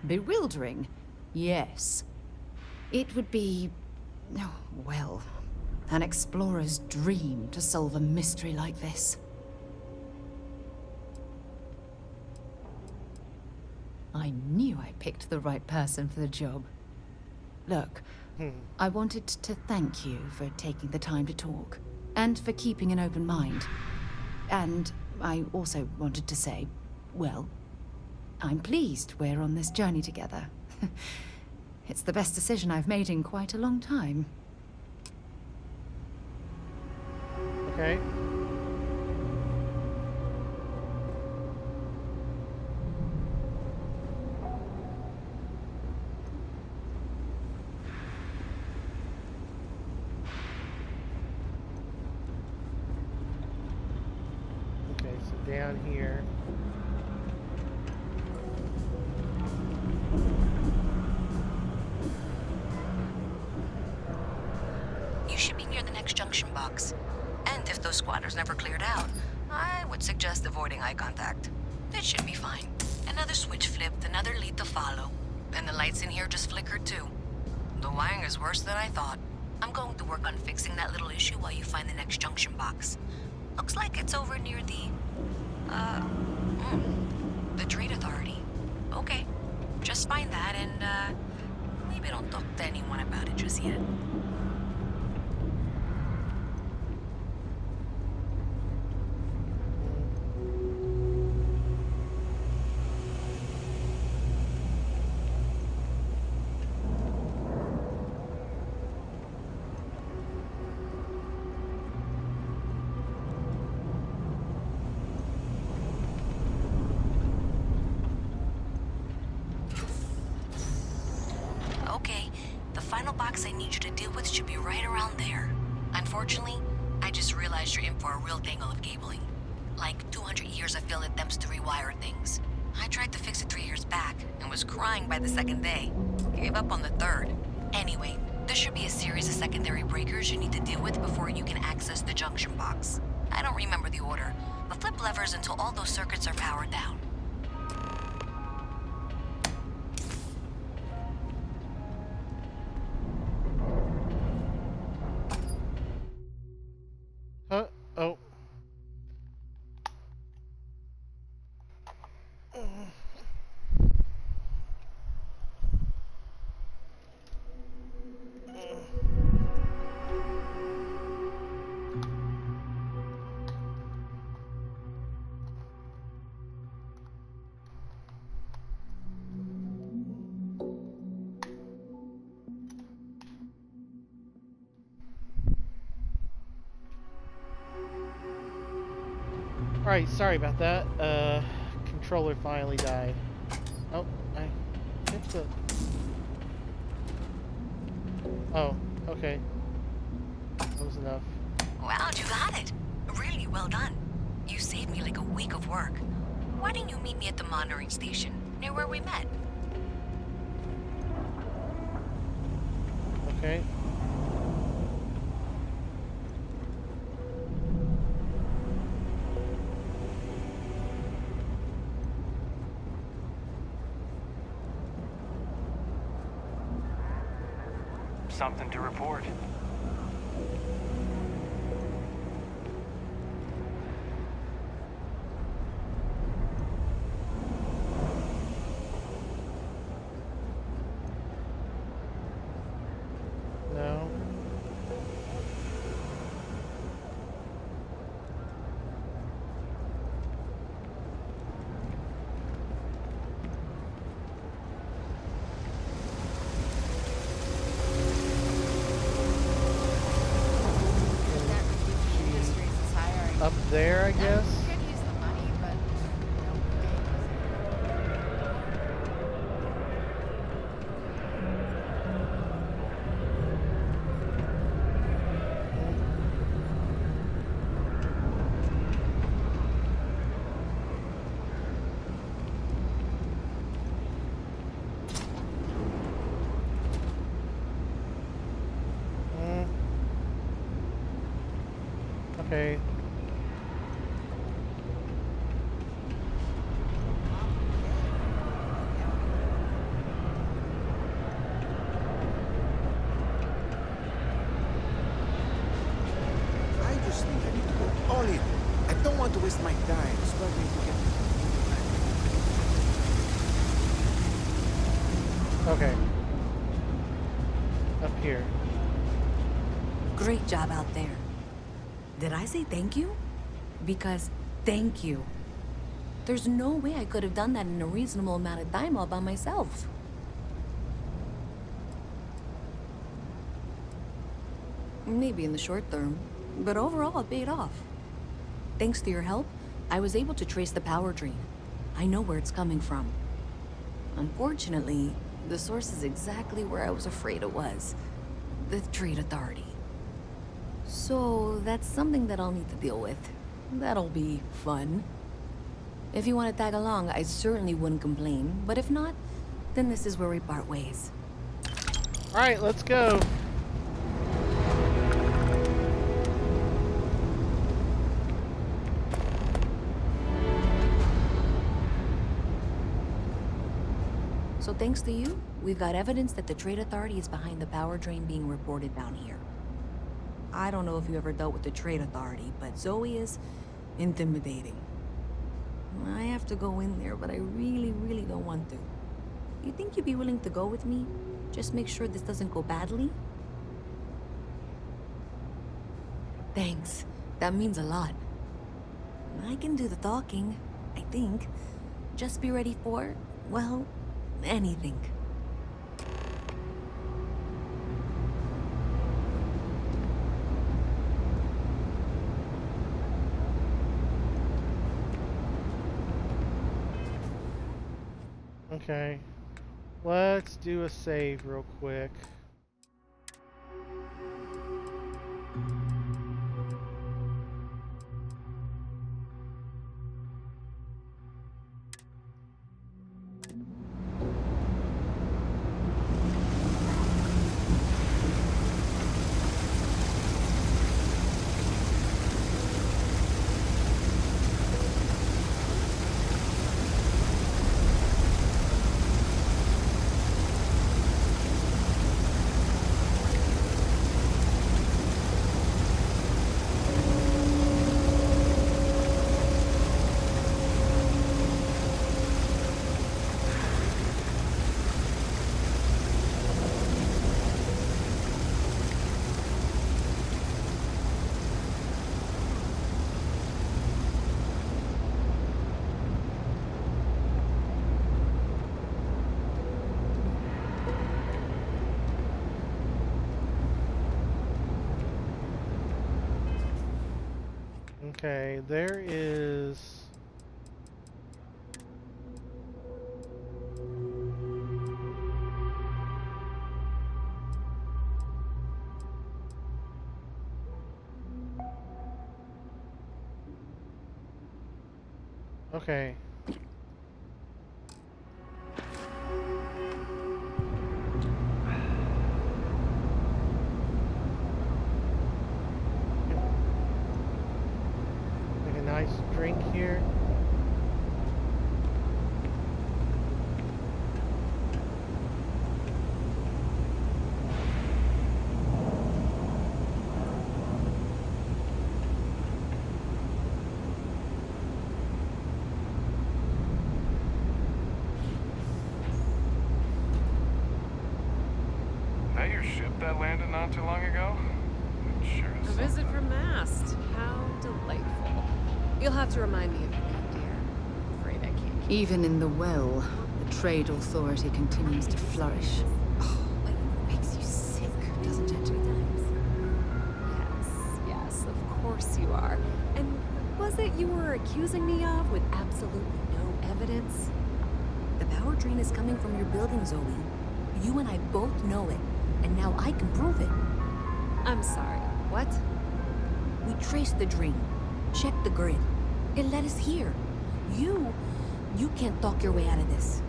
Bewildering? Yes. It would be, oh, well, an explorer's dream to solve a mystery like this. I knew I picked the right person for the job. Look, I wanted to thank you for taking the time to talk, and for keeping an open mind. And I also wanted to say, well, I'm pleased we're on this journey together. It's the best decision I've made in quite a long time. Okay. Okay, so down here. You should be near the next junction box. And if those squatters never cleared out, I would suggest avoiding eye contact. It should be fine. Another switch flipped, another lead to follow. And the lights in here just flickered too. The wiring is worse than I thought. I'm going to work on fixing that little issue while you find the next junction box. Looks like it's over near the Trade Authority. Okay, just find that and, maybe don't talk to anyone about it just yet. Okay, the final box I need you to deal with should be right around there. Unfortunately, I just realized you're in for a real tangle of cabling. Like 200 years of field attempts to rewire things. I tried to fix it 3 years back and was crying by the second day. Gave up on the third. Anyway, there should be a series of secondary breakers you need to deal with before you can access the junction box. I don't remember the order, but flip levers until all those circuits are powered down. Oh. Alright, sorry about that. Controller finally died. Oh, I hit the... Oh, okay. That was enough. Wow, you got it. Really well done. You saved me like a week of work. Why didn't you meet me at the monitoring station, near where we met? Okay. Something to report. No. Up there, I guess? Okay. I just think I need to go all in. I don't want to waste my time struggling to get... Okay. Up here. Great job out there. Did I say thank you? Because thank you. There's no way I could have done that in a reasonable amount of time all by myself. Maybe in the short term, but overall it paid off. Thanks to your help, I was able to trace the power drain. I know where it's coming from. Unfortunately, the source is exactly where I was afraid it was. The Trade Authority. So that's something that I'll need to deal with. That'll be fun. If you want to tag along, I certainly wouldn't complain. But if not, then this is where we part ways. Alright, let's go. So thanks to you, we've got evidence that the Trade Authority is behind the power drain being reported down here. I don't know if you ever dealt with the Trade Authority, but Zoe is intimidating. I have to go in there, but I really, really don't want to. You think you'd be willing to go with me? Just make sure this doesn't go badly? Thanks. That means a lot. I can do the talking, I think. Just be ready for, well, anything. Okay. Let's do a save real quick. Okay, there is... Okay. Make a nice drink here. That your ship that landed not too long ago? It sure is. A visit from Mast. How delightful. You'll have to remind me of your name, dear. Afraid I can't keep. Even in the well, the trade authority continues to flourish. Oh, it makes you sick, doesn't it? Yes, of course you are. And what was it you were accusing me of with absolutely no evidence? The power drain is coming from your building, Zoe. You and I both know it, and now I can prove it. I'm sorry, what? We traced the drain, checked the grid. It led us here. You can't talk your way out of this.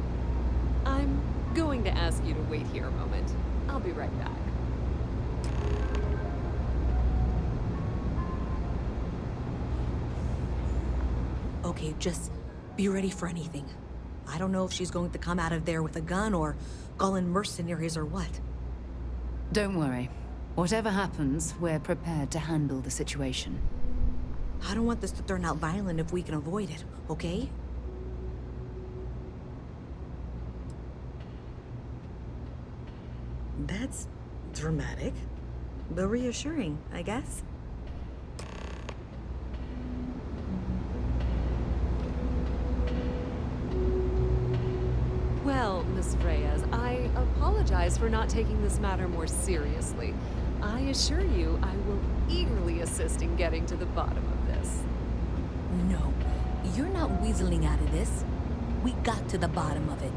I'm going to ask you to wait here a moment. I'll be right back. Okay, just be ready for anything. I don't know if she's going to come out of there with a gun or call in mercenaries or what. Don't worry. Whatever happens, we're prepared to handle the situation. I don't want this to turn out violent if we can avoid it, okay? That's dramatic, but reassuring, I guess. Well, Miss Reyes, I apologize for not taking this matter more seriously. I assure you I will eagerly assist in getting to the bottom of this. No, you're not weaseling out of this. We got to the bottom of it.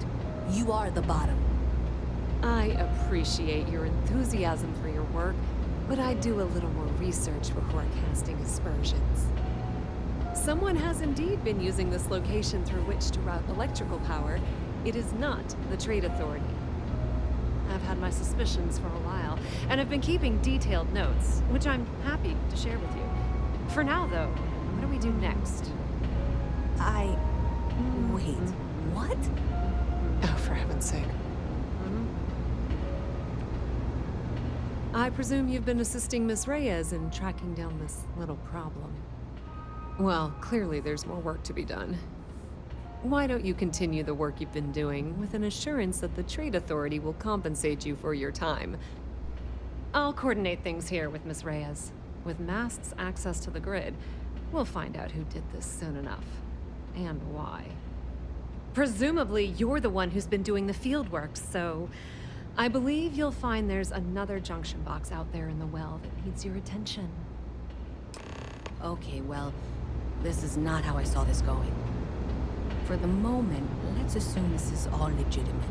You are the bottom. I appreciate your enthusiasm for your work, but I do a little more research before casting aspersions. Someone has indeed been using this location through which to route electrical power. It is not the Trade Authority. I've had my suspicions for a while, and have been keeping detailed notes, which I'm happy to share with you. For now, though, what do we do next? Wait, what? Oh, for heaven's sake. I presume you've been assisting Miss Reyes in tracking down this little problem. Well, clearly there's more work to be done. Why don't you continue the work you've been doing with an assurance that the Trade Authority will compensate you for your time? I'll coordinate things here with Miss Reyes. With Mast's access to the grid, we'll find out who did this soon enough. And why. Presumably, you're the one who's been doing the field work, so I believe you'll find there's another junction box out there in the well that needs your attention. Okay, well, this is not how I saw this going. For the moment, let's assume this is all legitimate.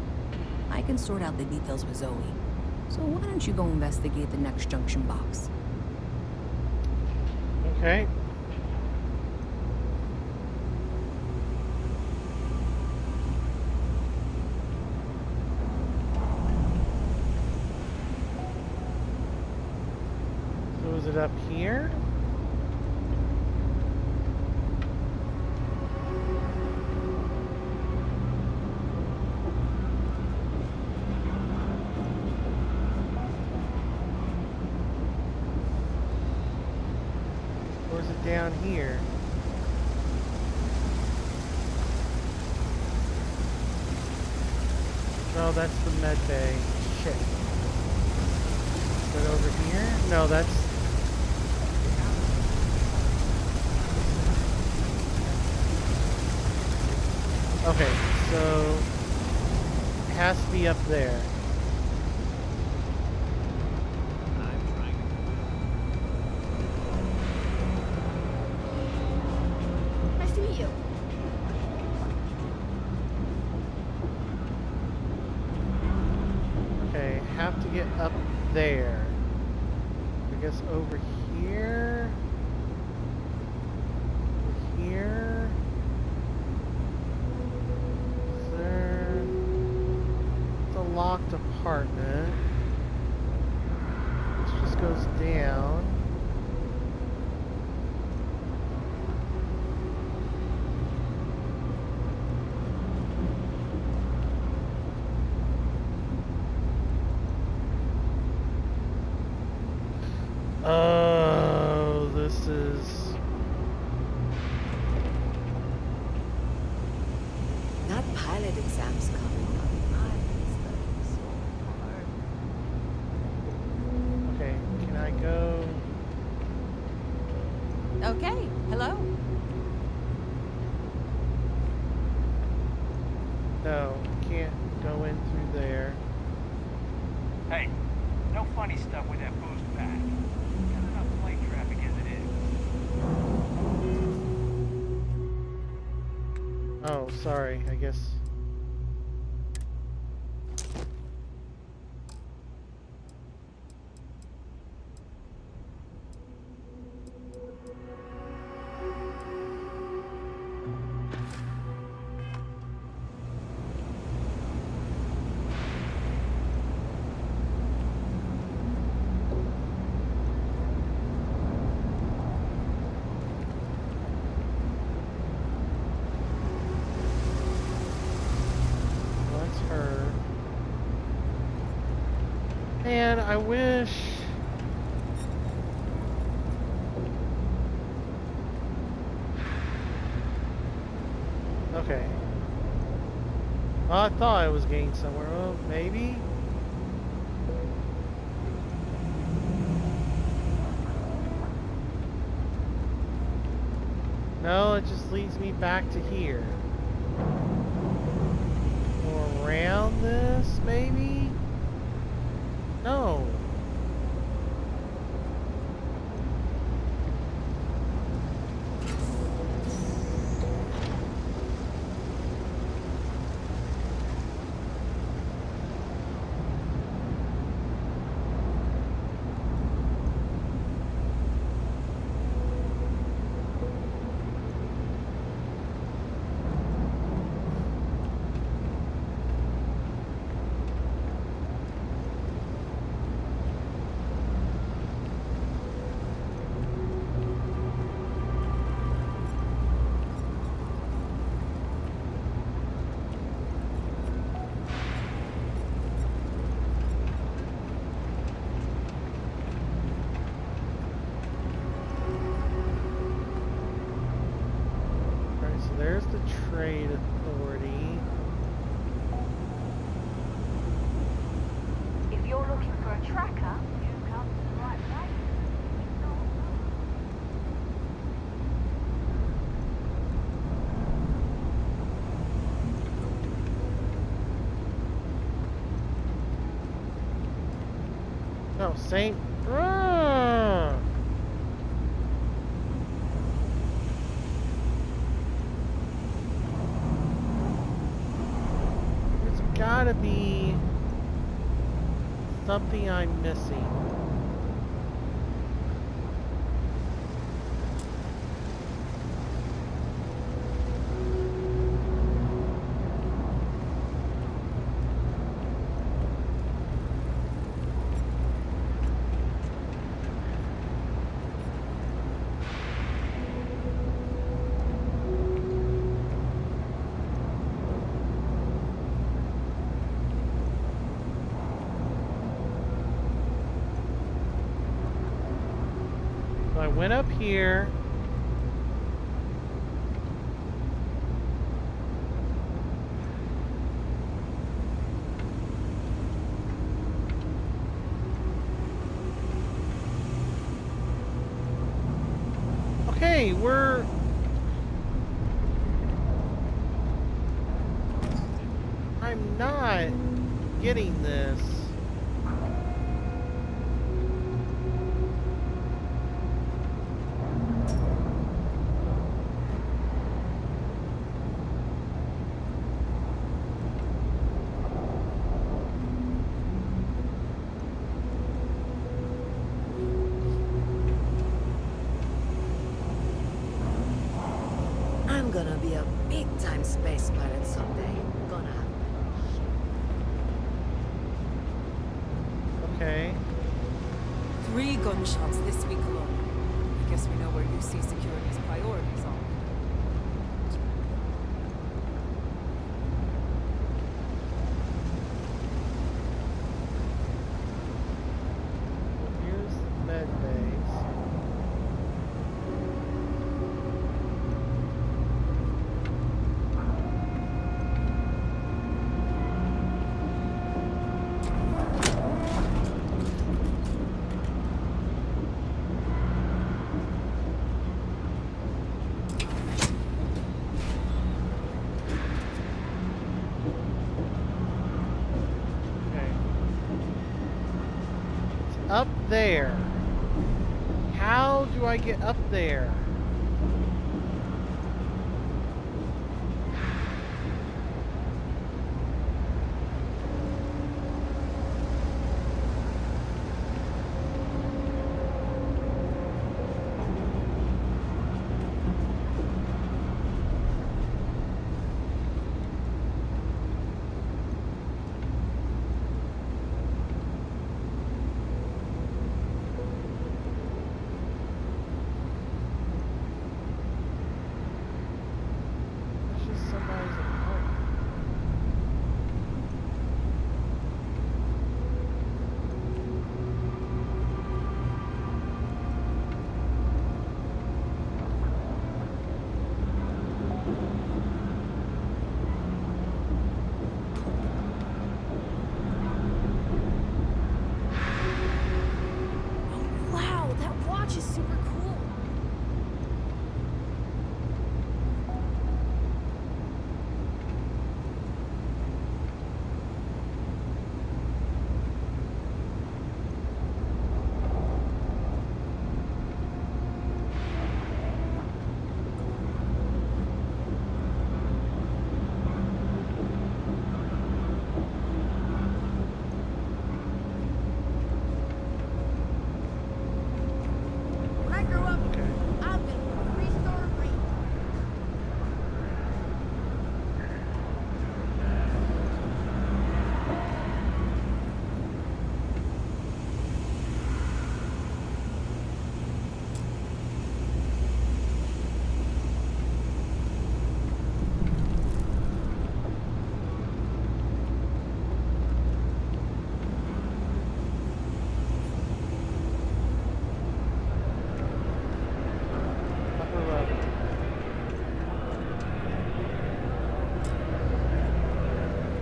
I can sort out the details with Zoe. So why don't you go investigate the next junction box? Okay. So is it up here? Or is it down here? No, that's the med bay. Shit. Is it over here? No, that's... Okay, so... It has to be up there. get up there? I guess over here. Over here. Is there? It's a locked apartment. This just goes down. Oh, this is... That pilot exam's coming up. I studied so hard. Okay, can I go? Okay, hello. No, I can't go in through there. Hey, no funny stuff with that boost pack. Got enough plane traffic as it is. Oh, sorry, I guess. Man, I wish... Okay. Well, I thought I was getting somewhere. Well, maybe? No, it just leads me back to here. Or around this, maybe? No. There's the trade authority. If you're looking for a tracker, you come to the right place. No, Saint. Gotta be something I'm missing. So I went up here. Okay, I'm not getting this. be a big-time space pirate someday. Gonna have. Okay. 3 gunshots this week alone. I guess we know where UC Security's priorities are. Here's the med base. Up there. How do I get up there?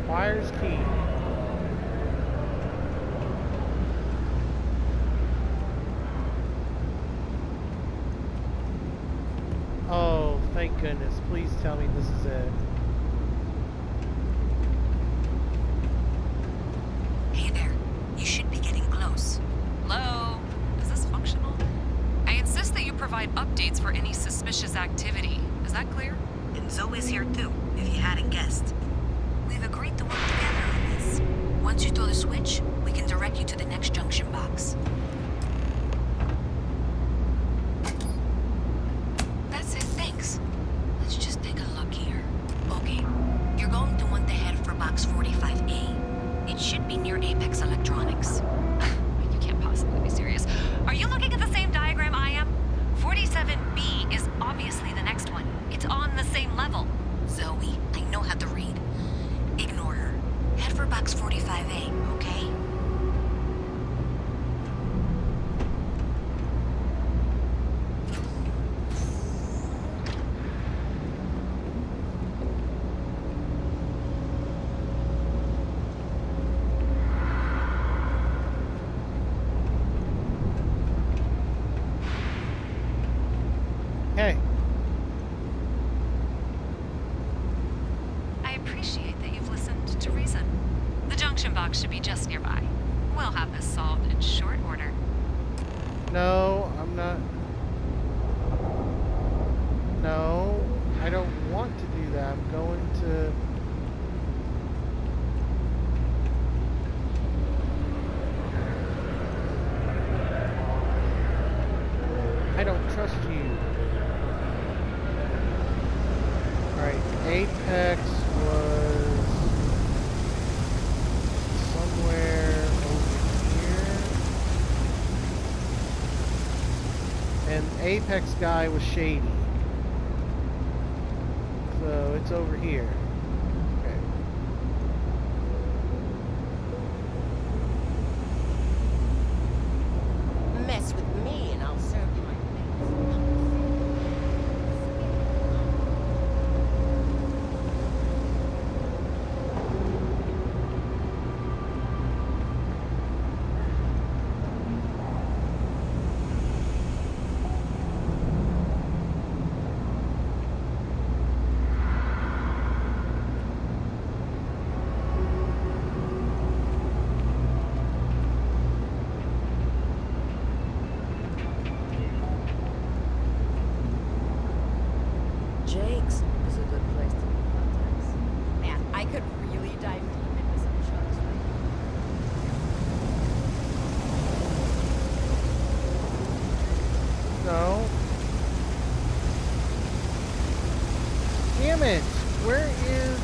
Wires key. Oh, thank goodness. Please tell me this is it. Hey there. You should be getting close. Hello? Is this functional? I insist that you provide updates for any suspicious activity. Is that clear? And Zoe's here too, if you hadn't guessed. We've agreed to work together on this. Once you throw the switch, we can direct you to the next junction box. That's it, thanks. Let's just take a look here. Okay, you're going to want to head for box 45A. It should be near Apex Electronics. You can't possibly be serious. Are you looking at the same diagram I am? 47B is obviously the next one. It's on the same level. Zoe, I know how to read. Ignore her. Head for box 45A, okay? Hey. I appreciate that you've listened to reason. The junction box should be just nearby. We'll have this solved in short order. No, I'm not. No, I don't want to do that. I'm going to... I don't trust you. Alright. Apex was somewhere over here. And Apex guy was shady. So it's over here. Okay. Mess with me and I'll serve you my Jake's is a good place to make contacts. Man, I could really dive deep into some shows right No. Damn it! Where is...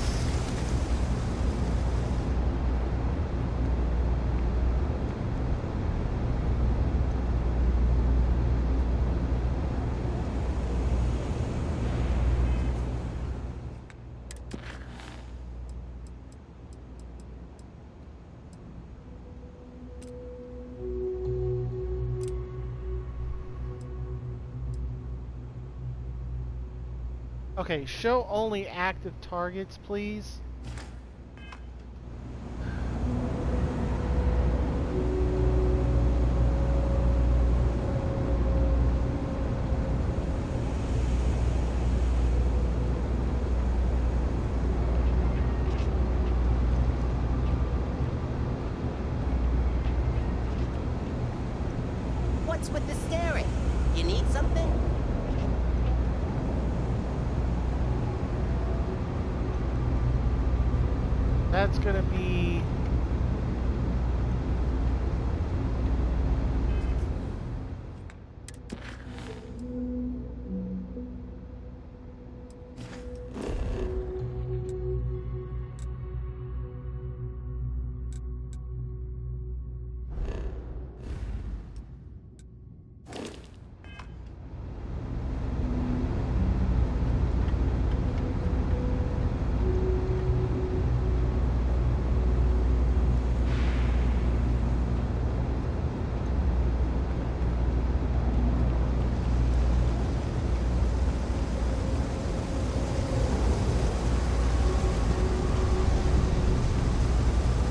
Okay, show only active targets, please. What's with the staring? You need something? That's gonna be...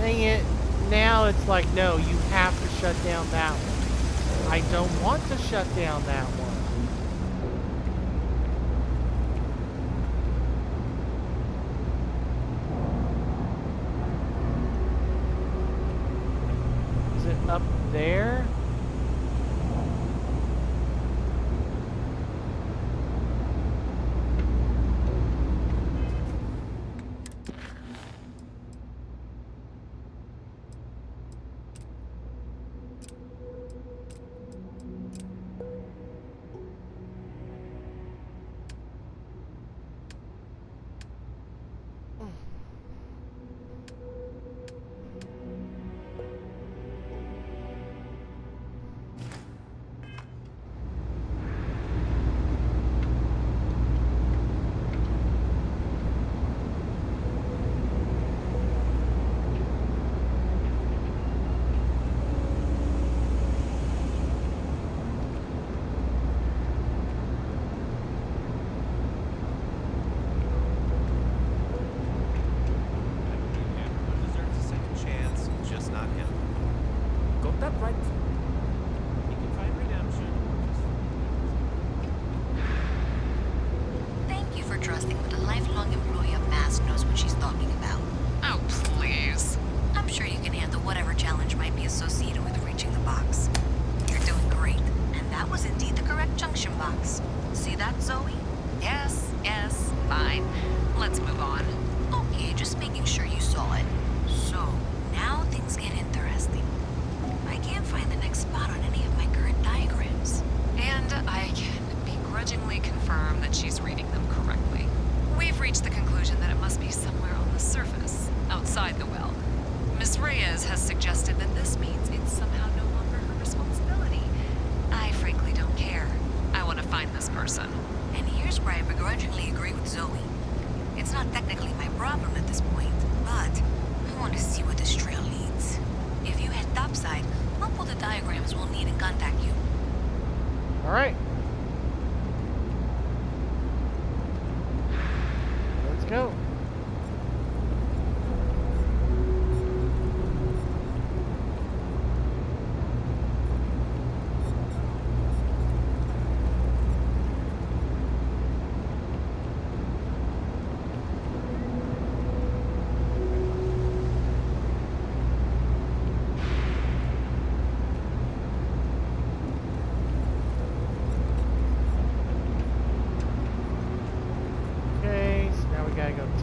Dang it. Now it's like, no, you have to shut down that one. I don't want to shut down that one. Is it up there? conclusion that it must be somewhere on the surface, outside the well. Miss Reyes has suggested that this means it's somehow no longer her responsibility. I frankly don't care. I want to find this person. And here's where I begrudgingly agree with Zoe. It's not technically my problem at this point, but I want to see where this trail leads. If you head topside, I'll pull the diagrams we'll need and contact you. Alright. Let's go.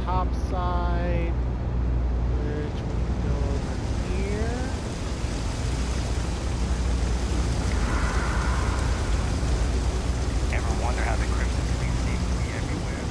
Topside, which we can go over here. Ever wonder how the Crimson Fleet seems to be everywhere?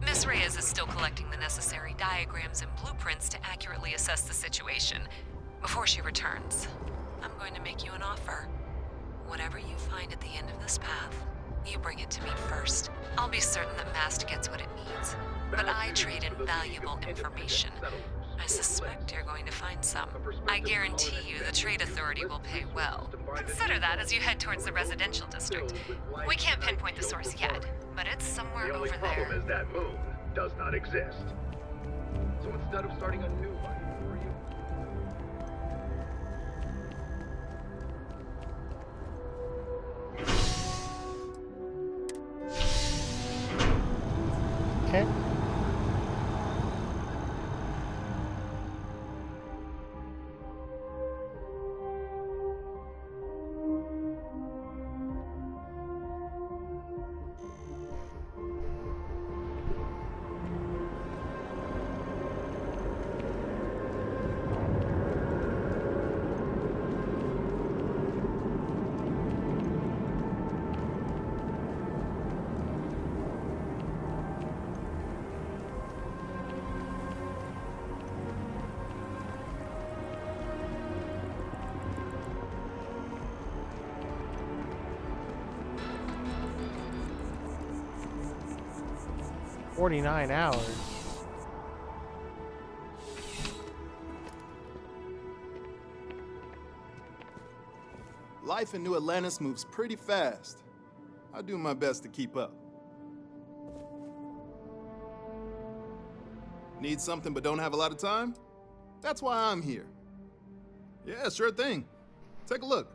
Miss Reyes is still collecting the necessary diagrams and blueprints to accurately assess the situation. Before she returns, I'm going to make you an offer. Whatever you find at the end of this path, you bring it to me first. I'll be certain that Mast gets what it needs, but I trade in valuable information. I suspect you're going to find some. I guarantee you the Trade Authority will pay well. Consider that as you head towards the residential district. We can't pinpoint the source yet, but it's somewhere over there. The only problem is that moon does not exist. So instead of starting a new life for you... Okay. $49 hours. Life in New Atlantis moves pretty fast. I do my best to keep up. Need something but don't have a lot of time? That's why I'm here. Yeah, sure thing. Take a look.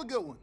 a good one.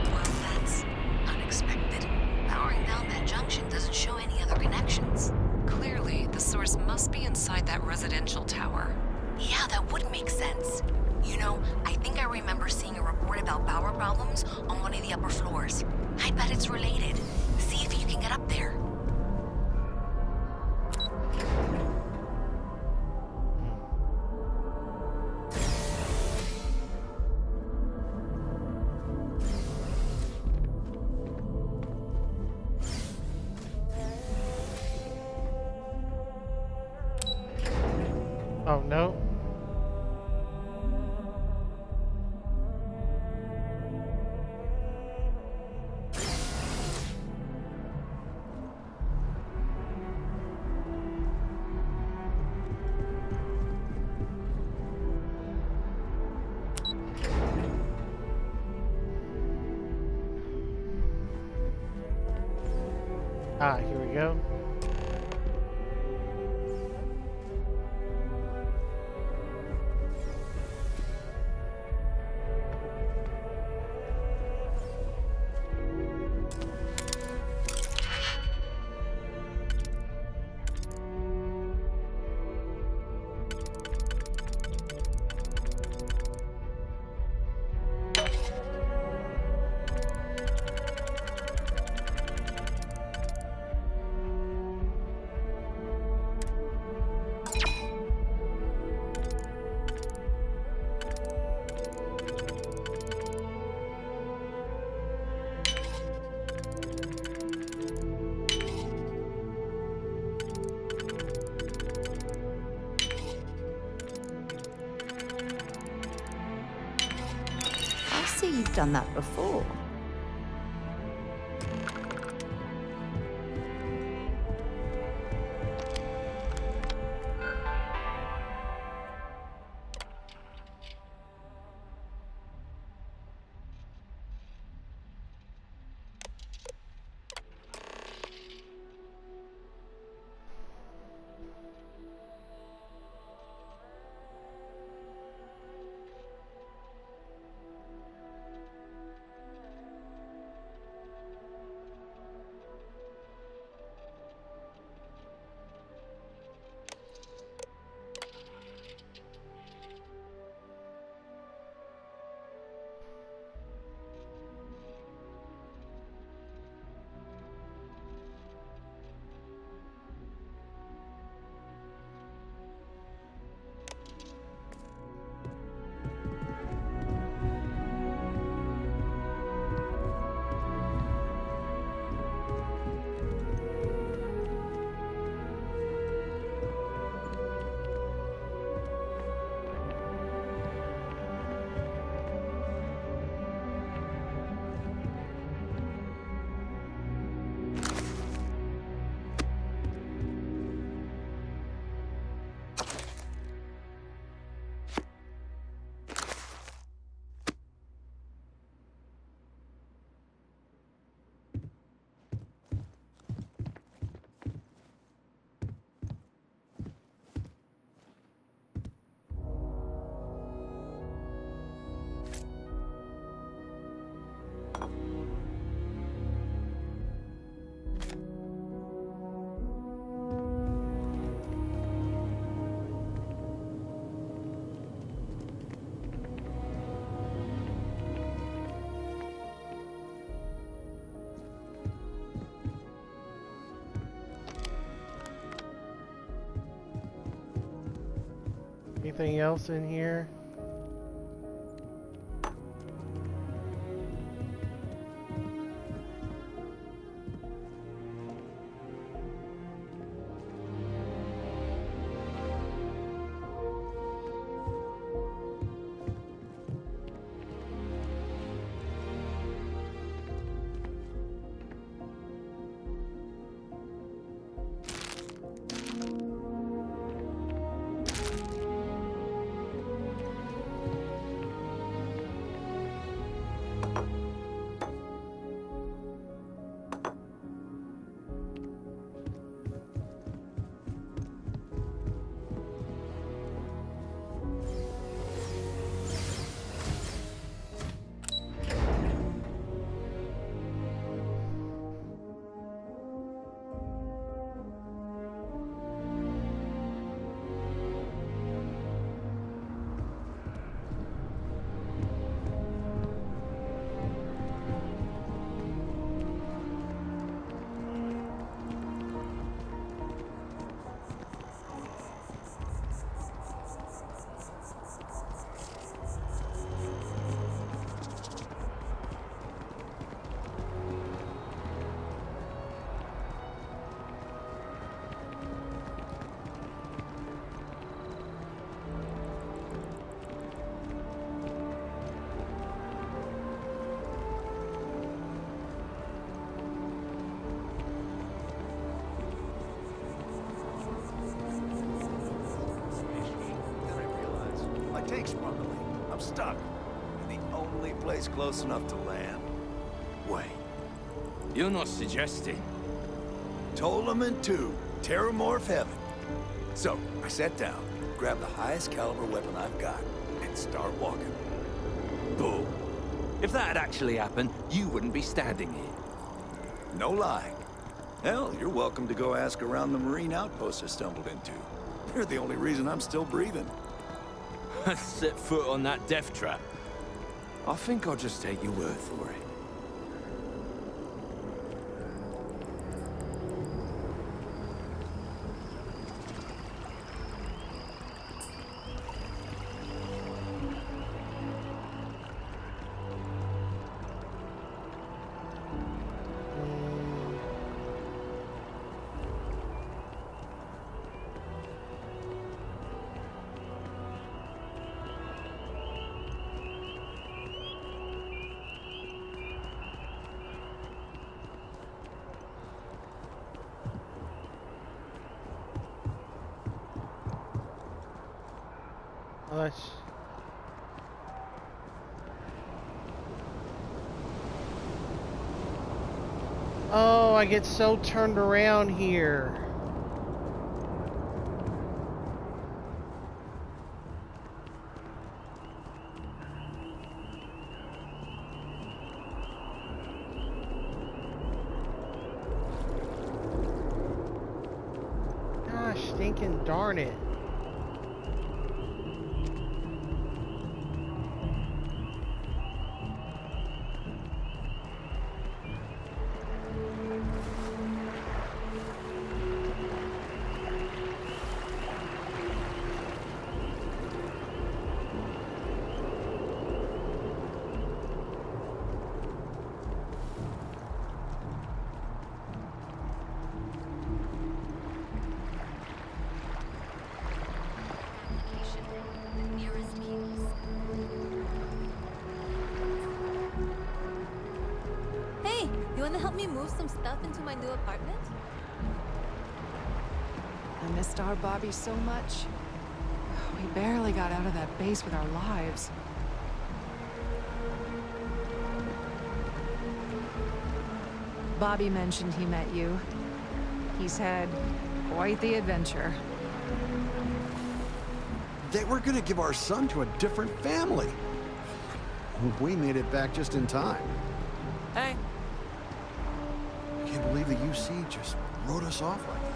Well, that's unexpected. Powering down that junction doesn't show any other connections. Clearly, the source must be inside that residential tower. Yeah, that would make sense. You know, I think I remember seeing a report about power problems on one of the upper floors. I bet it's related. See if you can get up there. Oh, no. Ah, here we go. I see you've done that before. Anything else in here? My tank's running late. I'm stuck. And the only place close enough to land. Wait. You're not suggesting? Tolaman 2, Terramorph Heaven. So, I sat down, grabbed the highest caliber weapon I've got, and start walking. Bull. If that had actually happened, you wouldn't be standing here. No lie. Hell, you're welcome to go ask around the Marine outpost I stumbled into. They're the only reason I'm still breathing. Set foot on that death trap. I think I'll just take your word for it. Oh, I get so turned around here. Gosh, stinking darn it. You want to help me move some stuff into my new apartment? I missed our Bobby so much. We barely got out of that base with our lives. Bobby mentioned he met you. He's had quite the adventure. They were gonna give our son to a different family. We made it back just in time. Hey. I can't believe the UC just wrote us off like that.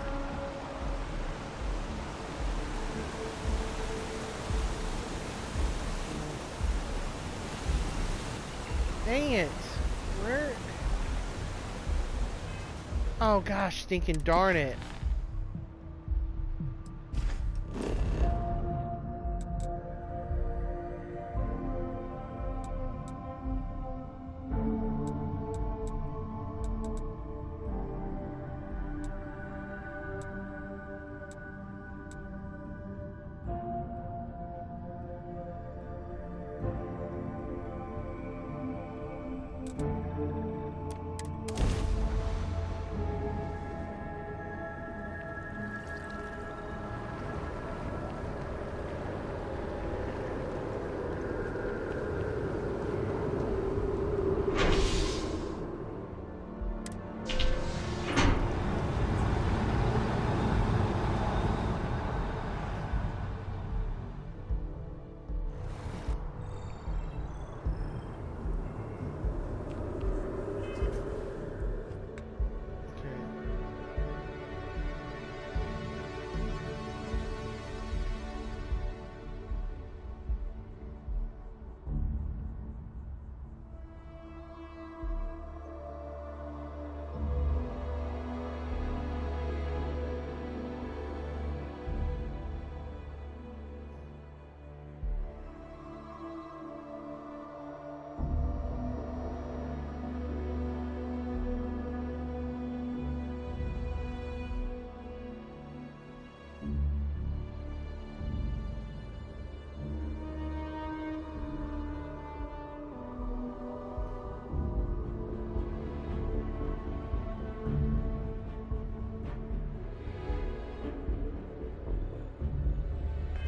Dang it. Where? Oh gosh, stinking darn it.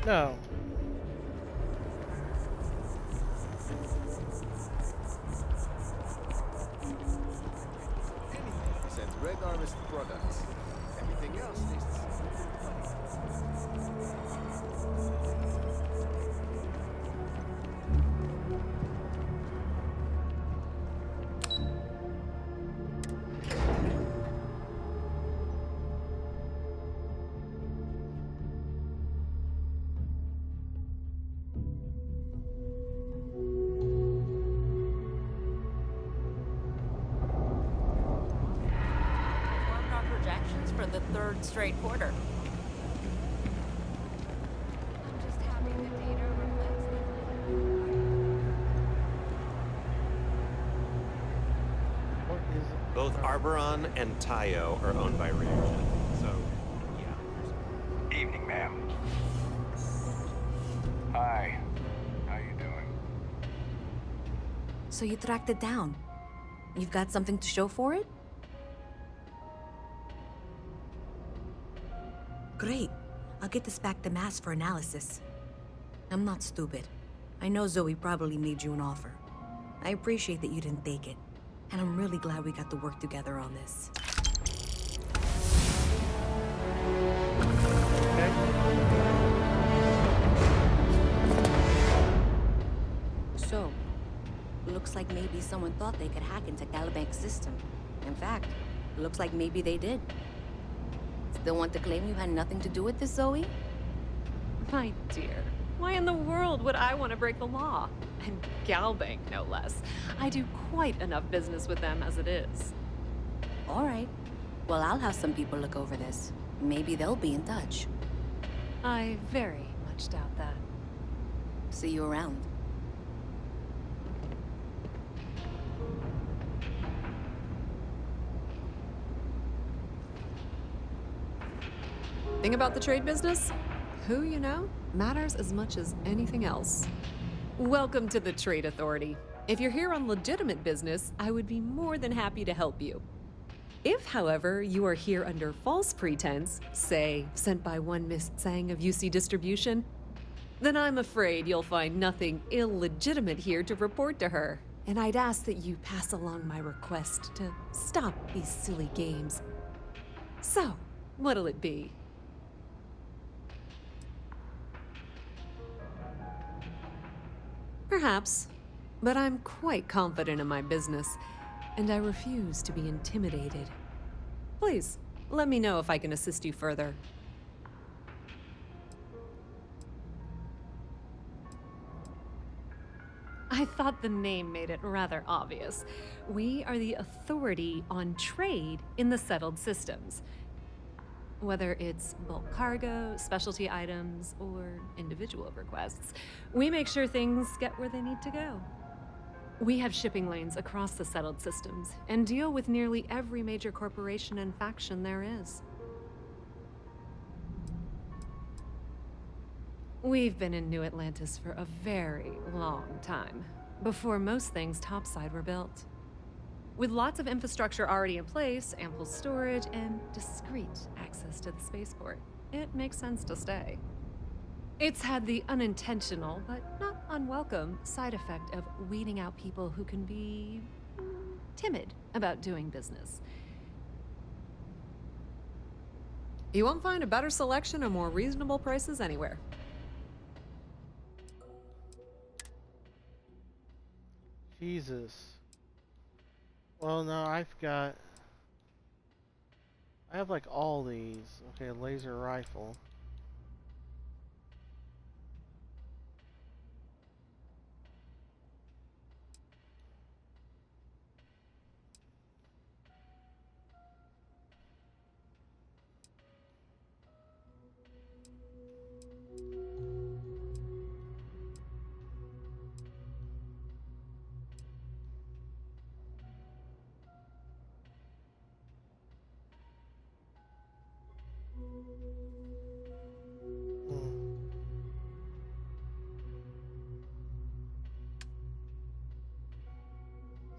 No. harvest products. Everything else stays the Performed our projections for the third straight quarter. I'm just happy the data reflects What is it? Both Arboron and Tayo are owned by Reaction, so yeah. Evening, ma'am. Hi. How you doing? So you tracked it down. You've got something to show for it? Great. I'll get this back to Mass for analysis. I'm not stupid. I know Zoe probably made you an offer. I appreciate that you didn't take it. And I'm really glad we got to work together on this. So, looks like maybe someone thought they could hack into Calibank's system. In fact, looks like maybe they did. Still want to claim you had nothing to do with this, Zoe? My dear, why in the world would I want to break the law? And Galbank, no less. I do quite enough business with them as it is. All right. Well, I'll have some people look over this. Maybe they'll be in touch. I very much doubt that. See you around. Thing about the trade business? Who you know matters as much as anything else. Welcome to the Trade Authority. If you're here on legitimate business, I would be more than happy to help you. If, however, you are here under false pretense, say, sent by one Miss Tsang of UC Distribution, then I'm afraid you'll find nothing illegitimate here to report to her. And I'd ask that you pass along my request to stop these silly games. So, what'll it be? Perhaps, but I'm quite confident in my business, and I refuse to be intimidated. Please, let me know if I can assist you further. I thought the name made it rather obvious. We are the authority on trade in the settled systems. Whether it's bulk cargo, specialty items, or individual requests, we make sure things get where they need to go. We have shipping lanes across the settled systems and deal with nearly every major corporation and faction there is. We've been in New Atlantis for a very long time, before most things topside were built. With lots of infrastructure already in place, ample storage, and discreet access to the spaceport, it makes sense to stay. It's had the unintentional, but not unwelcome, side effect of weeding out people who can be timid about doing business. You won't find a better selection or more reasonable prices anywhere. Jesus. Well, no, I have like all these. Okay, laser rifle.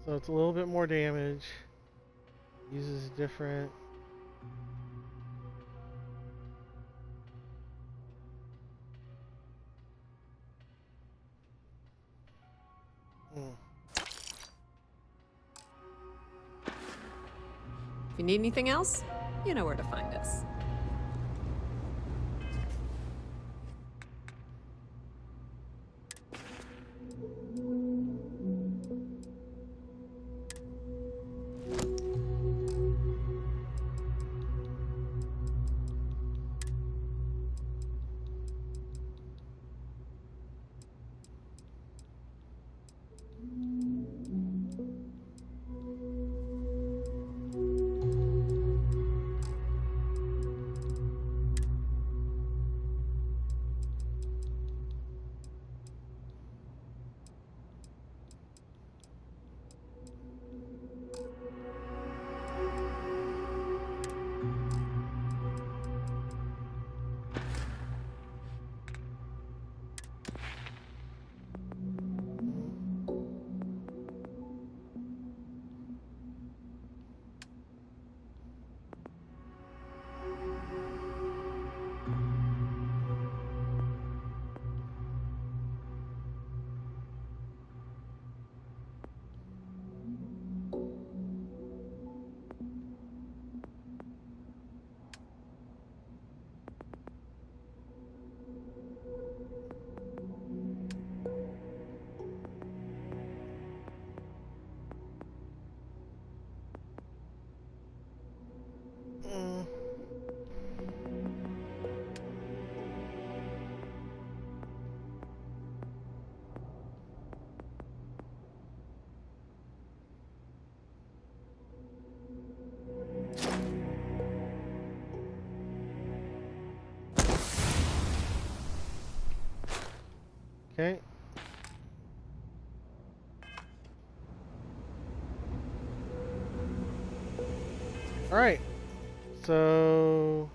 So it's a little bit more damage. Uses different. If you need anything else, you know where to find us. Okay. All right. So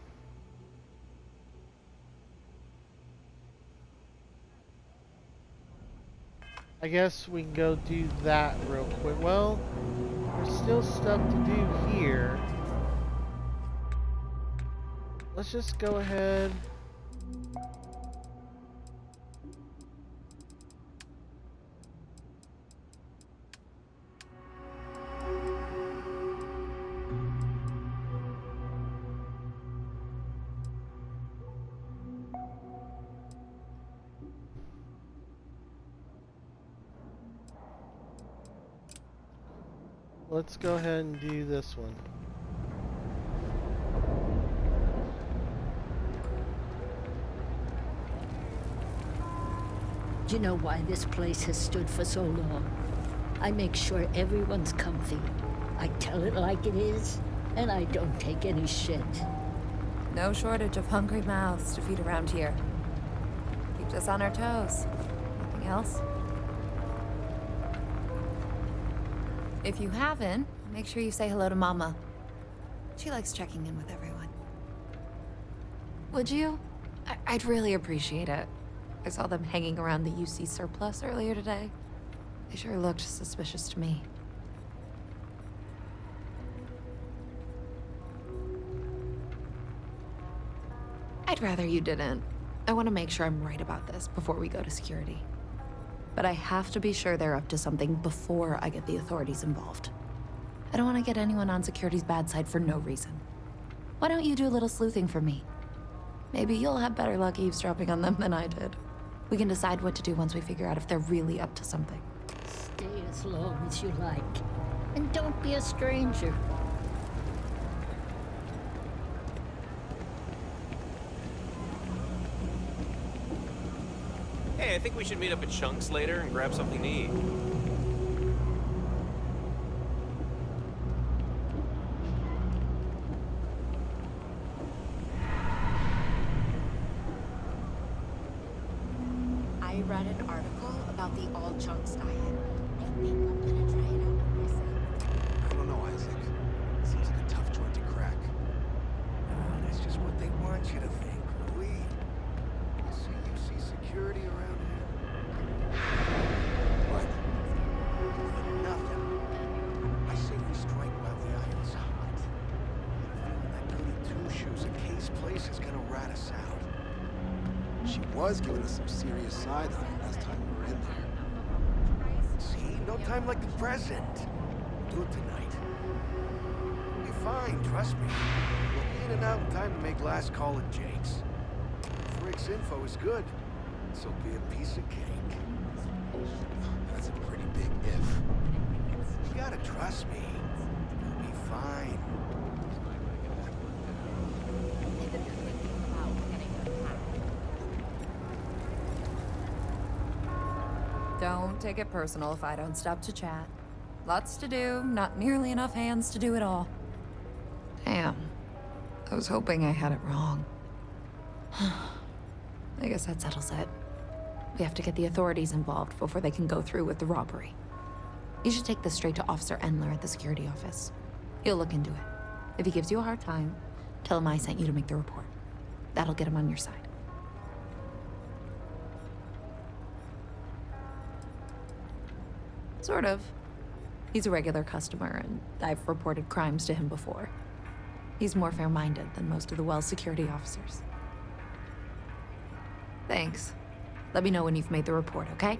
I guess we can go do that real quick. Well, there's still stuff to do here. Let's just go ahead. Let's go ahead and do this one. Do you know why this place has stood for so long? I make sure everyone's comfy. I tell it like it is, and I don't take any shit. No shortage of hungry mouths to feed around here. Keeps us on our toes. Nothing else? If you haven't, make sure you say hello to Mama. She likes checking in with everyone. Would you? I'd really appreciate it. I saw them hanging around the UC surplus earlier today. They sure looked suspicious to me. I'd rather you didn't. I want to make sure I'm right about this before we go to security. But I have to be sure they're up to something before I get the authorities involved. I don't want to get anyone on security's bad side for no reason. Why don't you do a little sleuthing for me? Maybe you'll have better luck eavesdropping on them than I did. We can decide what to do once we figure out if they're really up to something. Stay as long as you like. And don't be a stranger. Hey, I think we should meet up at Chunks later and grab something to eat. I read an article about the all chunks diet. I think I'm gonna try it out myself. I don't know, Isaac. Seems like a tough joint to crack. That's just what they want you to think, Louis. You see security around here? What? Nothing. I say we strike while the iron's hot. I have a feeling that goody two-shoes at Kay's place is gonna rat us out. She was giving us some serious side-eye last time we were in there. See? No time like the present. We'll do it tonight. You fine, trust me. We'll be in and out in time to make last call at Jake's. Frick's info is good. This'll be a piece of cake. That's a pretty big if. You gotta trust me. You'll be fine. Don't take it personal if I don't stop to chat. Lots to do, not nearly enough hands to do it all. Damn. I was hoping I had it wrong. I guess that settles it. We have to get the authorities involved before they can go through with the robbery. You should take this straight to Officer Endler at the security office. He'll look into it. If he gives you a hard time, tell him I sent you to make the report. That'll get him on your side. Sort of. He's a regular customer, and I've reported crimes to him before. He's more fair-minded than most of the Wells security officers. Thanks. Let me know when you've made the report, okay?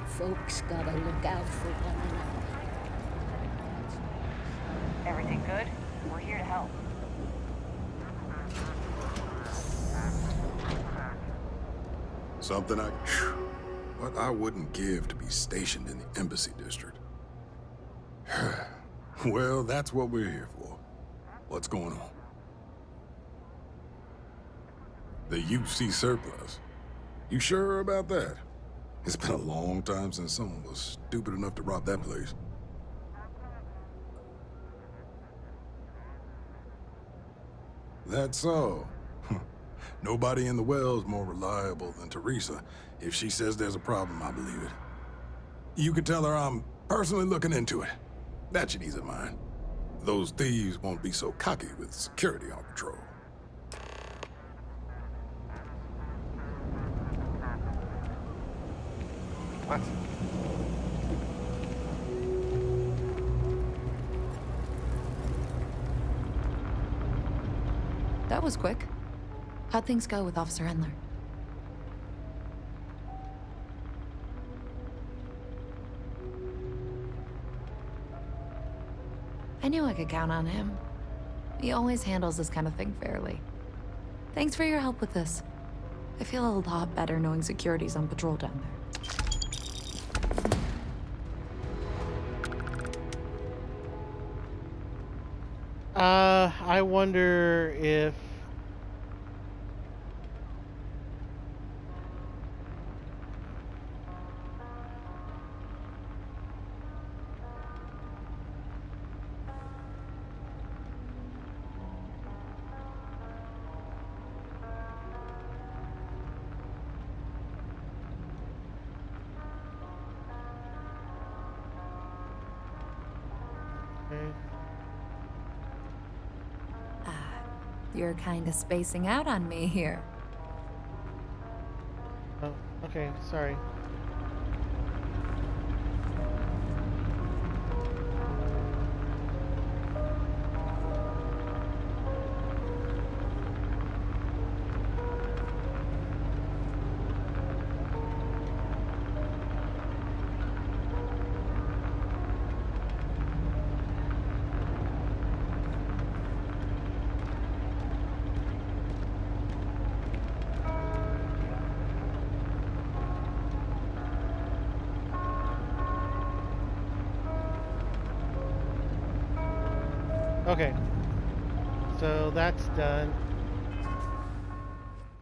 Folks gotta look out for one another. Everything good? We're here to help. Something what I wouldn't give to be stationed in the Embassy District. Well, that's what we're here for. What's going on? The UC surplus. You sure about that? It's been a long time since someone was stupid enough to rob that place. That's so. Nobody in the Wells more reliable than Teresa. If she says there's a problem, I believe it. You can tell her I'm personally looking into it. That should ease her mind. Those thieves won't be so cocky with security on patrol. What? That was quick. How'd things go with Officer Endler? I knew I could count on him. He always handles this kind of thing fairly. Thanks for your help with this. I feel a lot better knowing security's on patrol down there. I wonder if... You're kind of spacing out on me here. Oh, okay, sorry. Okay, so that's done.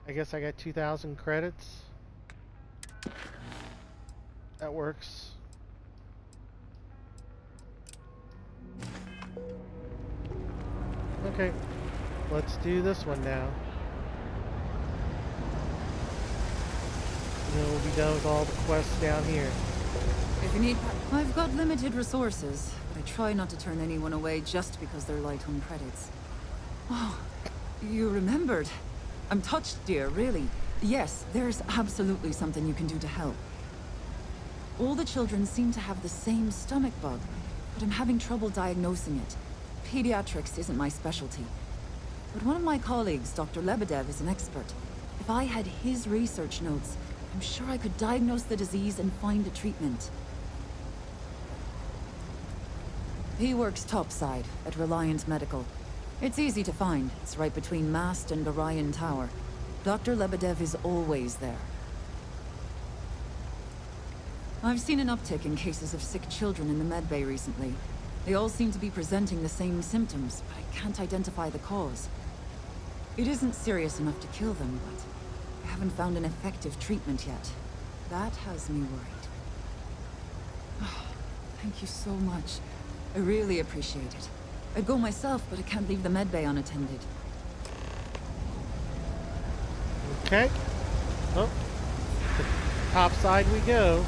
I guess I got 2,000 credits. That works. Okay, let's do this one now. And then we'll be done with all the quests down here. If you need... I've got limited resources, but I try not to turn anyone away just because they're light on credits. Oh, you remembered. I'm touched, dear, really. Yes, there's absolutely something you can do to help. All the children seem to have the same stomach bug, but I'm having trouble diagnosing it. Pediatrics isn't my specialty. But one of my colleagues, Dr. Lebedev, is an expert. If I had his research notes, I'm sure I could diagnose the disease and find a treatment. He works topside at Reliant Medical. It's easy to find. It's right between Mast and Orion Tower. Dr. Lebedev is always there. I've seen an uptick in cases of sick children in the medbay recently. They all seem to be presenting the same symptoms, but I can't identify the cause. It isn't serious enough to kill them, but I haven't found an effective treatment yet. That has me worried. Thank you so much. I really appreciate it. I'd go myself, but I can't leave the medbay unattended. Okay. Oh. Top side we go.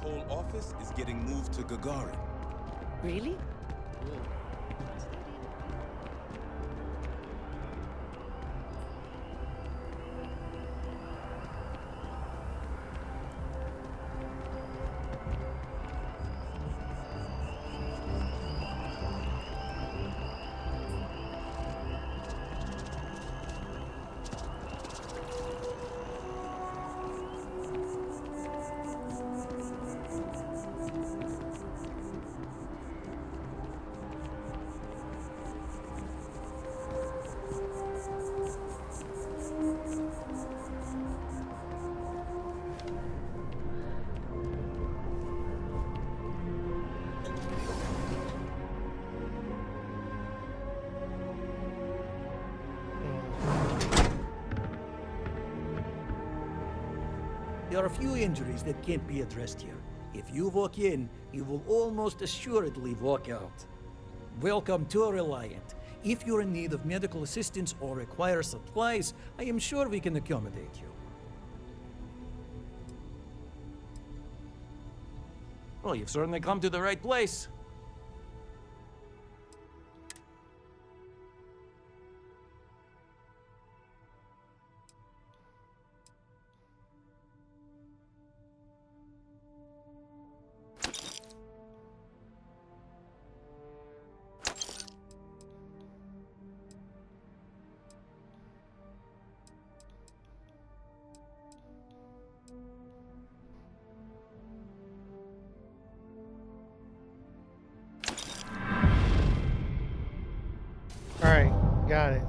Whole office is getting moved to Gagarin. Really? There are a few injuries that can't be addressed here. If you walk in, you will almost assuredly walk out. Welcome to Reliant. If you're in need of medical assistance or require supplies, I am sure we can accommodate you. Well, you've certainly come to the right place. Alright, got it.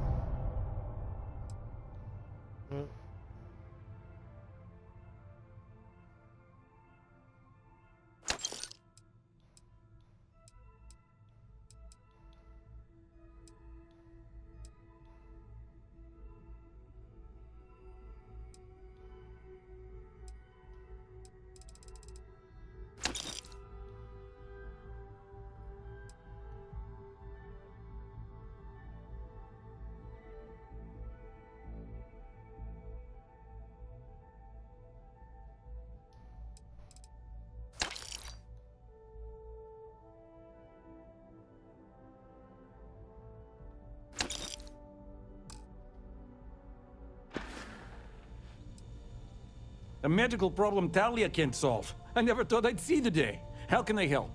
A medical problem Talia can't solve. I never thought I'd see the day. How can I help?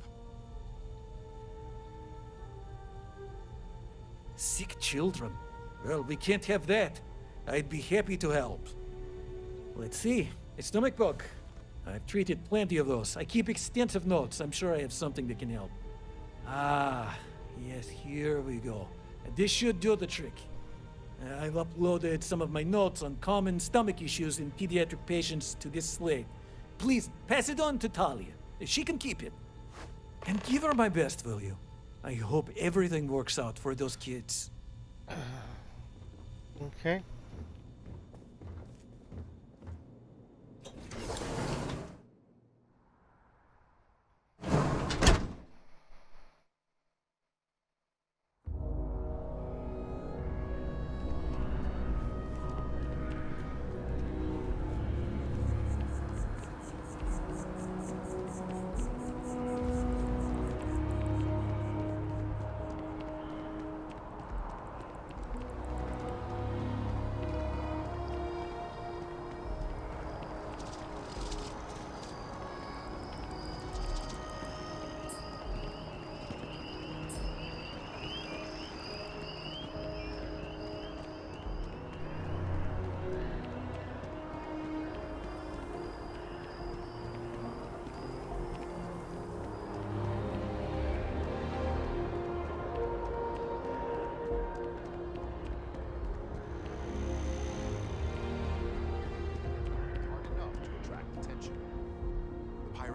Sick children? Well, we can't have that. I'd be happy to help. Let's see. A stomach bug. I've treated plenty of those. I keep extensive notes. I'm sure I have something that can help. Ah, yes, here we go. This should do the trick. I've uploaded some of my notes on common stomach issues in pediatric patients to this slate. Please, pass it on to Talia. She can keep it. And give her my best, will you? I hope everything works out for those kids. Okay.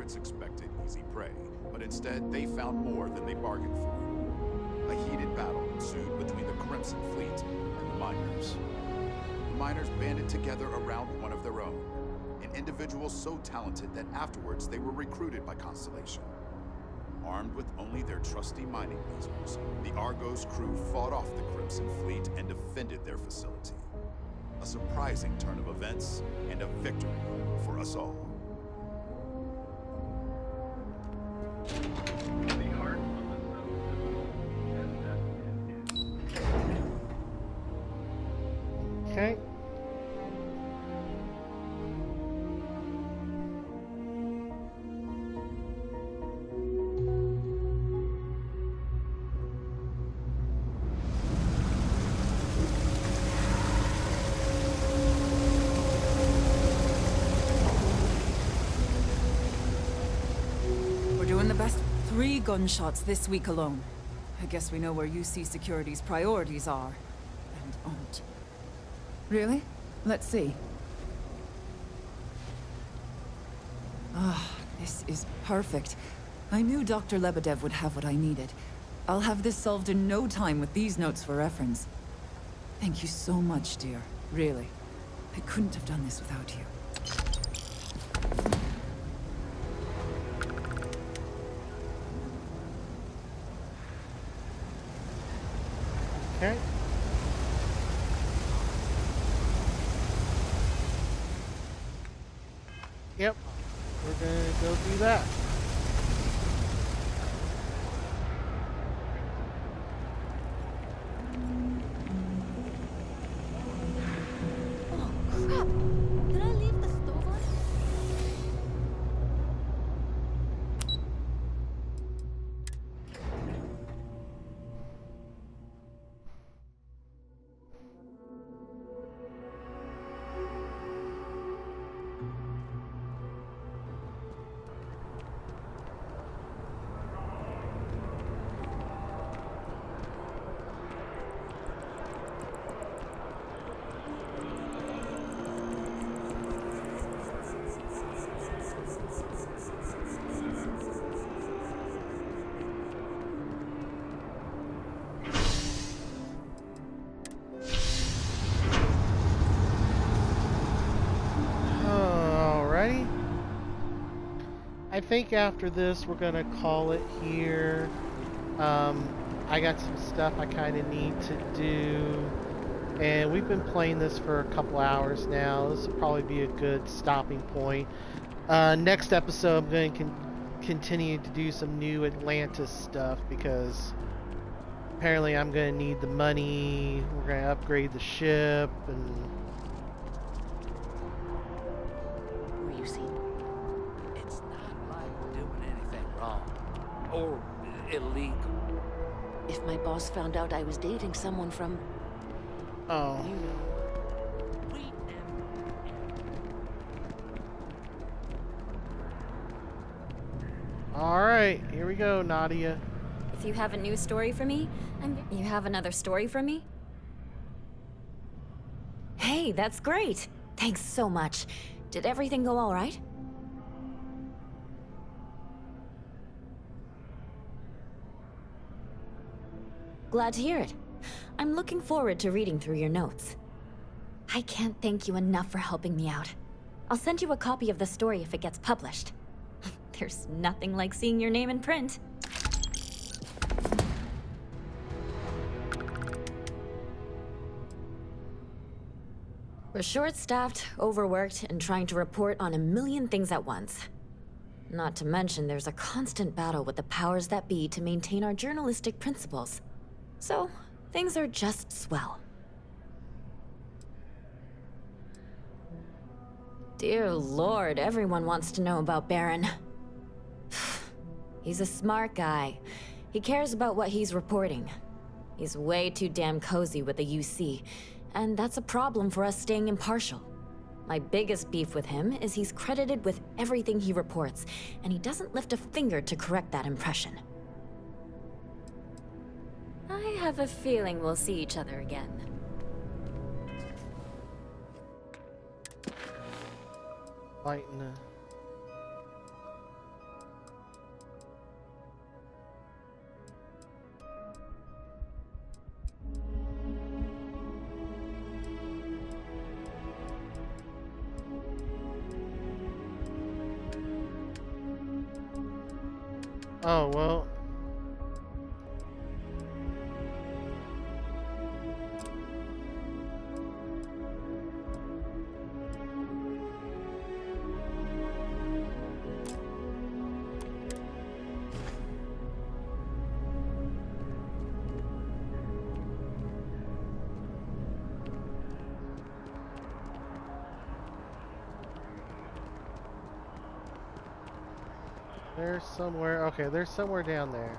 opponents expected easy prey, but instead they found more than they bargained for. A heated battle ensued between the Crimson Fleet and the miners. The miners banded together around one of their own, an individual so talented that afterwards they were recruited by Constellation. Armed with only their trusty mining lasers, the Argos crew fought off the Crimson Fleet and defended their facility. A surprising turn of events and a victory for us all. Okay. We're doing the best 3 gunshots this week alone. I guess we know where UC Security's priorities are. And aren't. Really? Let's see. Ah, this is perfect. I knew Dr. Lebedev would have what I needed. I'll have this solved in no time with these notes for reference. Thank you so much, dear. Really. I couldn't have done this without you. Okay. Yep. We're gonna go do that. Oh, crap! Did I leave the stove on? Alrighty. I think after this we're gonna call it here. I got some stuff I kind of need to do, and we've been playing this for a couple hours now. This will probably be a good stopping point. Next episode I'm going to continue to do some new Atlantis stuff, because apparently I'm going to need the money. We're going to upgrade the ship, and Were you seen? It's not like we're doing anything wrong. Or illegal. If my boss found out I was dating someone from... oh. You know. Alright, here we go, Nadia. If you have a new story for me, you have another story for me? Hey, that's great! Thanks so much. Did everything go all right? Glad to hear it. I'm looking forward to reading through your notes. I can't thank you enough for helping me out. I'll send you a copy of the story if it gets published. There's nothing like seeing your name in print. We're short-staffed, overworked, and trying to report on a million things at once. Not to mention there's a constant battle with the powers that be to maintain our journalistic principles. So, things are just swell. Dear Lord, everyone wants to know about Baron. He's a smart guy. He cares about what he's reporting. He's way too damn cozy with the UC, and that's a problem for us staying impartial. My biggest beef with him is he's credited with everything he reports, and he doesn't lift a finger to correct that impression. I have a feeling we'll see each other again. Fighting Oh, well. There's somewhere. Okay, there's somewhere down there.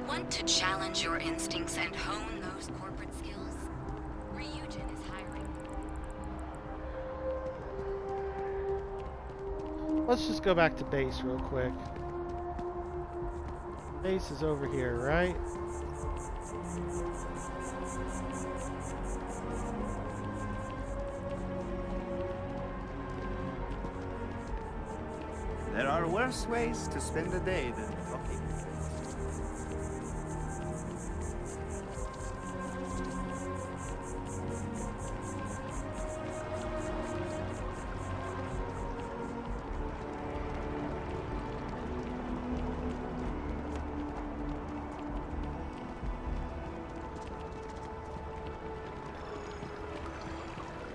Want to challenge your instincts and hone those corporate skills? Ryujin is hiring. Let's just go back to base real quick. Base is over here, right? There are worse ways to spend a day than talking.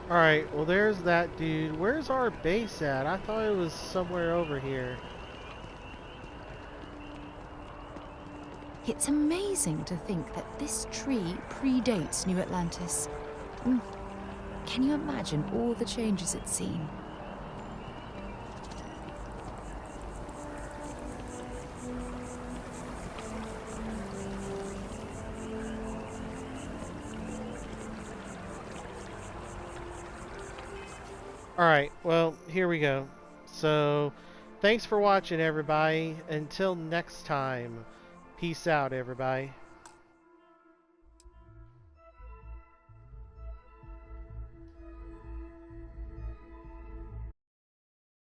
Alright, well there's that dude. Where's our base at? I thought it was somewhere over here. It's amazing to think that this tree predates New Atlantis. Can you imagine all the changes it's seen? Alright, well, here we go. So, thanks for watching, everybody. Until next time, peace out, everybody.